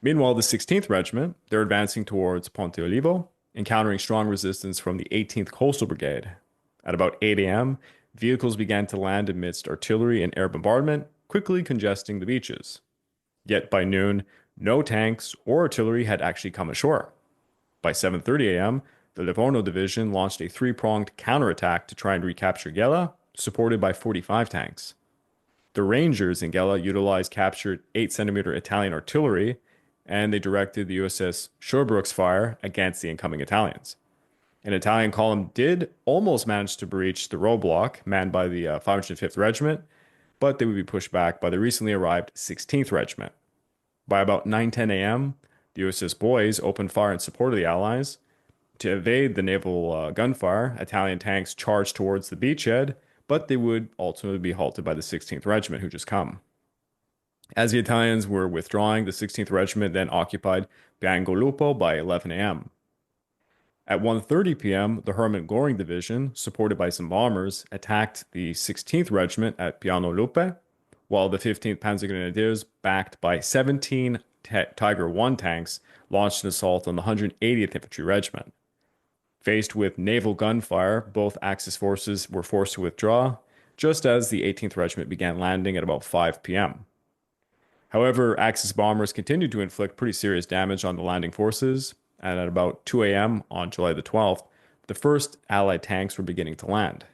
Meanwhile, the 16th Regiment, they're advancing towards Ponte Olivo, encountering strong resistance from the 18th Coastal Brigade. At about 8 a.m., vehicles began to land amidst artillery and air bombardment, quickly congesting the beaches. Yet by noon, no tanks or artillery had actually come ashore. By 7:30 a.m., the Livorno Division launched a three-pronged counterattack to try and recapture Gela, supported by 45 tanks. The Rangers in Gela utilized captured 8-centimeter Italian artillery, and they directed the USS Sherbrooke's fire against the incoming Italians. An Italian column did almost manage to breach the roadblock manned by the 505th Regiment, but they would be pushed back by the recently arrived 16th Regiment. By about 9:10 a.m., the USS Boys opened fire in support of the Allies. To evade the naval gunfire, Italian tanks charged towards the beachhead, but they would ultimately be halted by the 16th Regiment, who just come. As the Italians were withdrawing, the 16th Regiment then occupied Biangolupo by 11 a.m. At 1:30 p.m., the Hermann Göring Division, supported by some bombers, attacked the 16th Regiment at Piano Lupe, while the 15th Panzergrenadiers, backed by 17 Tiger I tanks, launched an assault on the 180th Infantry Regiment. Faced with naval gunfire, both Axis forces were forced to withdraw, just as the 18th Regiment began landing at about 5 p.m. However, Axis bombers continued to inflict pretty serious damage on the landing forces, and at about 2 a.m. on July the 12th, the first Allied tanks were beginning to land.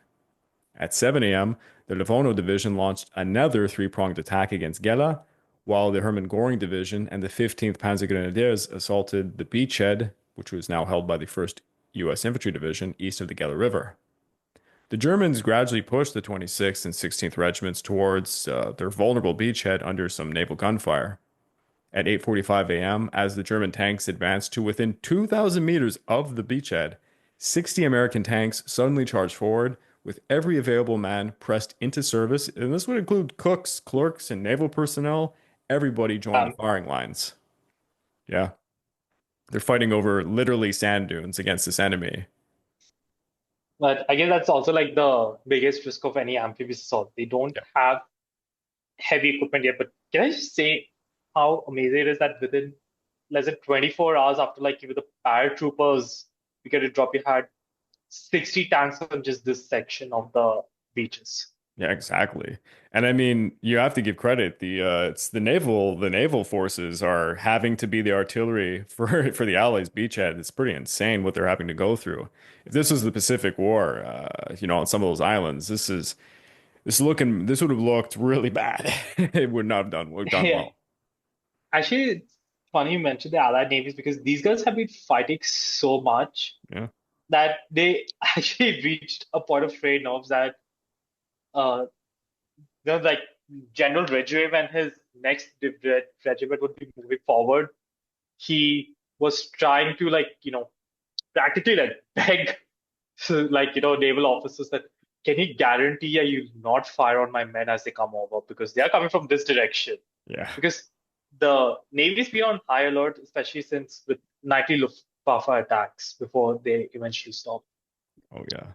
At 7 a.m., the Livorno Division launched another three-pronged attack against Gela, while the Hermann Göring Division and the 15th Panzergrenadiers assaulted the beachhead, which was now held by the 1st U.S. Infantry Division east of the Gela River. The Germans gradually pushed the 26th and 16th Regiments towards their vulnerable beachhead under some naval gunfire. At 8:45 a.m., as the German tanks advanced to within 2,000 meters of the beachhead, 60 American tanks suddenly charged forward, with every available man pressed into service, and this would include cooks, clerks, and naval personnel. Everybody joined the firing lines. Yeah. They're fighting over literally sand dunes against this enemy. But I guess that's also like the biggest risk of any amphibious assault. They don't have heavy equipment yet. But can I just say how amazing it is that within less than 24 hours after like with the paratroopers, we get a drop, you had 60 tanks on just this section of the beaches. Yeah, exactly. And I mean, you have to give credit. It's the naval forces are having to be the artillery for the Allies' beachhead. It's pretty insane what they're having to go through. If this was the Pacific War, on some of those islands, this would have looked really bad. It would not have done well. Actually, it's funny you mentioned the Allied navies because these guys have been fighting so much that they actually reached a point of frayed nerves that like General Ridgway, when his next regiment would be moving forward, he was trying to practically beg naval officers that can he guarantee you not fire on my men as they come over because they are coming from this direction. Yeah. Because The Navy's been on high alert, especially since with nightly Luftwaffe attacks before they eventually stop. Oh yeah.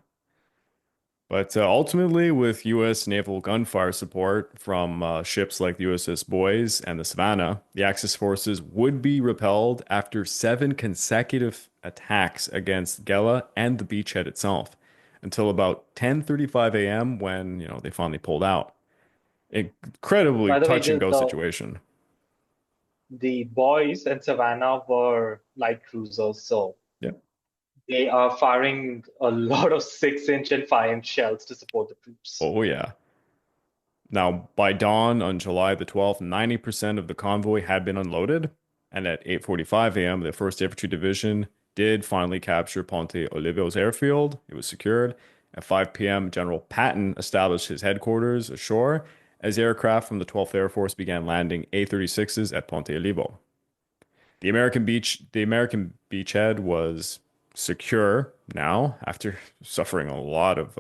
But ultimately, with U.S. naval gunfire support from ships like the USS Boys and the Savannah, the Axis forces would be repelled after 7 consecutive attacks against Gela and the beachhead itself, until about 10:35 a.m. when they finally pulled out. Incredibly By the way, touch and go situation. the Boys and Savannah were light cruisers, so Yeah. they are firing a lot of 6-inch and 5-inch shells to support the troops. Oh yeah. Now, by dawn on July the 12th, 90% of the convoy had been unloaded, and at 8:45 a.m., the 1st Infantry Division did finally capture Ponte Olivo's airfield. It was secured. At 5 p.m., General Patton established his headquarters ashore as aircraft from the 12th Air Force began landing A-36s at Ponte Olivo. The American beachhead was secure now after suffering a lot of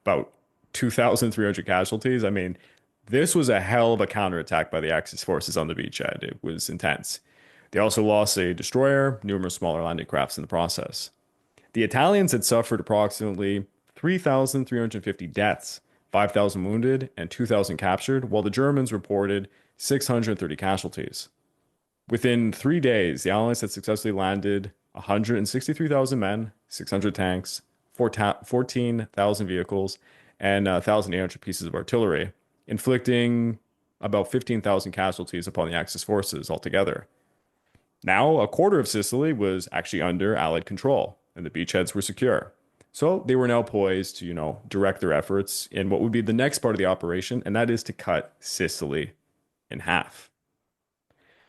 about 2,300 casualties. I mean, this was a hell of a counterattack by the Axis forces on the beachhead. It was intense. They also lost a destroyer, numerous smaller landing crafts in the process. The Italians had suffered approximately 3,350 deaths, 5,000 wounded, and 2,000 captured, while the Germans reported 630 casualties. Within 3 days, the Allies had successfully landed 163,000 men, 600 tanks, 14,000 vehicles, and 1,800 pieces of artillery, inflicting about 15,000 casualties upon the Axis forces altogether. Now, a quarter of Sicily was actually under Allied control, and the beachheads were secure. So they were now poised to, direct their efforts in what would be the next part of the operation, and that is to cut Sicily in half.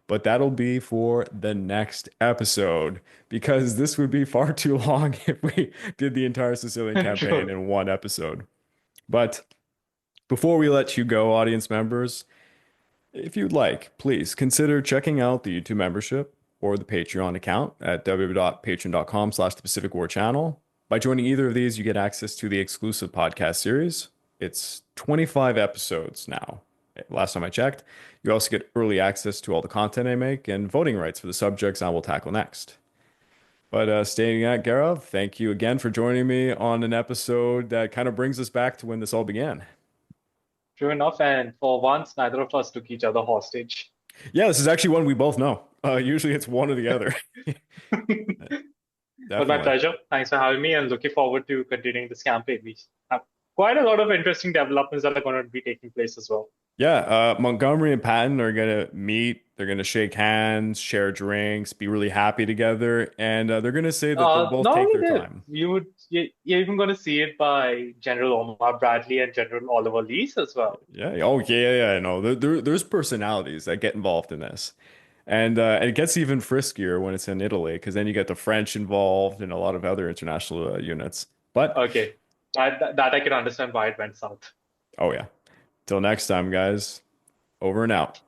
But that'll be for the next episode because this would be far too long if we did the entire Sicilian campaign True. in one episode. But before we let you go, audience members, if you'd like, please consider checking out the YouTube membership or the Patreon account at www.patreon.com/the Pacific War Channel. By joining either of these, you get access to the exclusive podcast series. It's 25 episodes now. Last time I checked. You also get early access to all the content I make and voting rights for the subjects I will tackle next. But staying at Gaurav, thank you again for joining me on an episode that kind of brings us back to when this all began. True enough, and for once, neither of us took each other hostage. Yeah, this is actually one we both know. Usually it's one or the other. But my Definitely. pleasure. Thanks for having me and looking forward to continuing this campaign. We have quite a lot of interesting developments that are going to be taking place as well. Yeah, Montgomery and Patton are gonna meet. They're gonna shake hands, share drinks, be really happy together, and they're gonna say that they'll both Not take only their this, time. you're even going to see it by General Omar Bradley and General Oliver Lees as well. Yeah. Oh, yeah. No, there's personalities that get involved in this, and it gets even friskier when it's in Italy because then you get the French involved and a lot of other international units. But Okay, that I can understand why it went south. oh yeah. Till next time, guys. Over and out.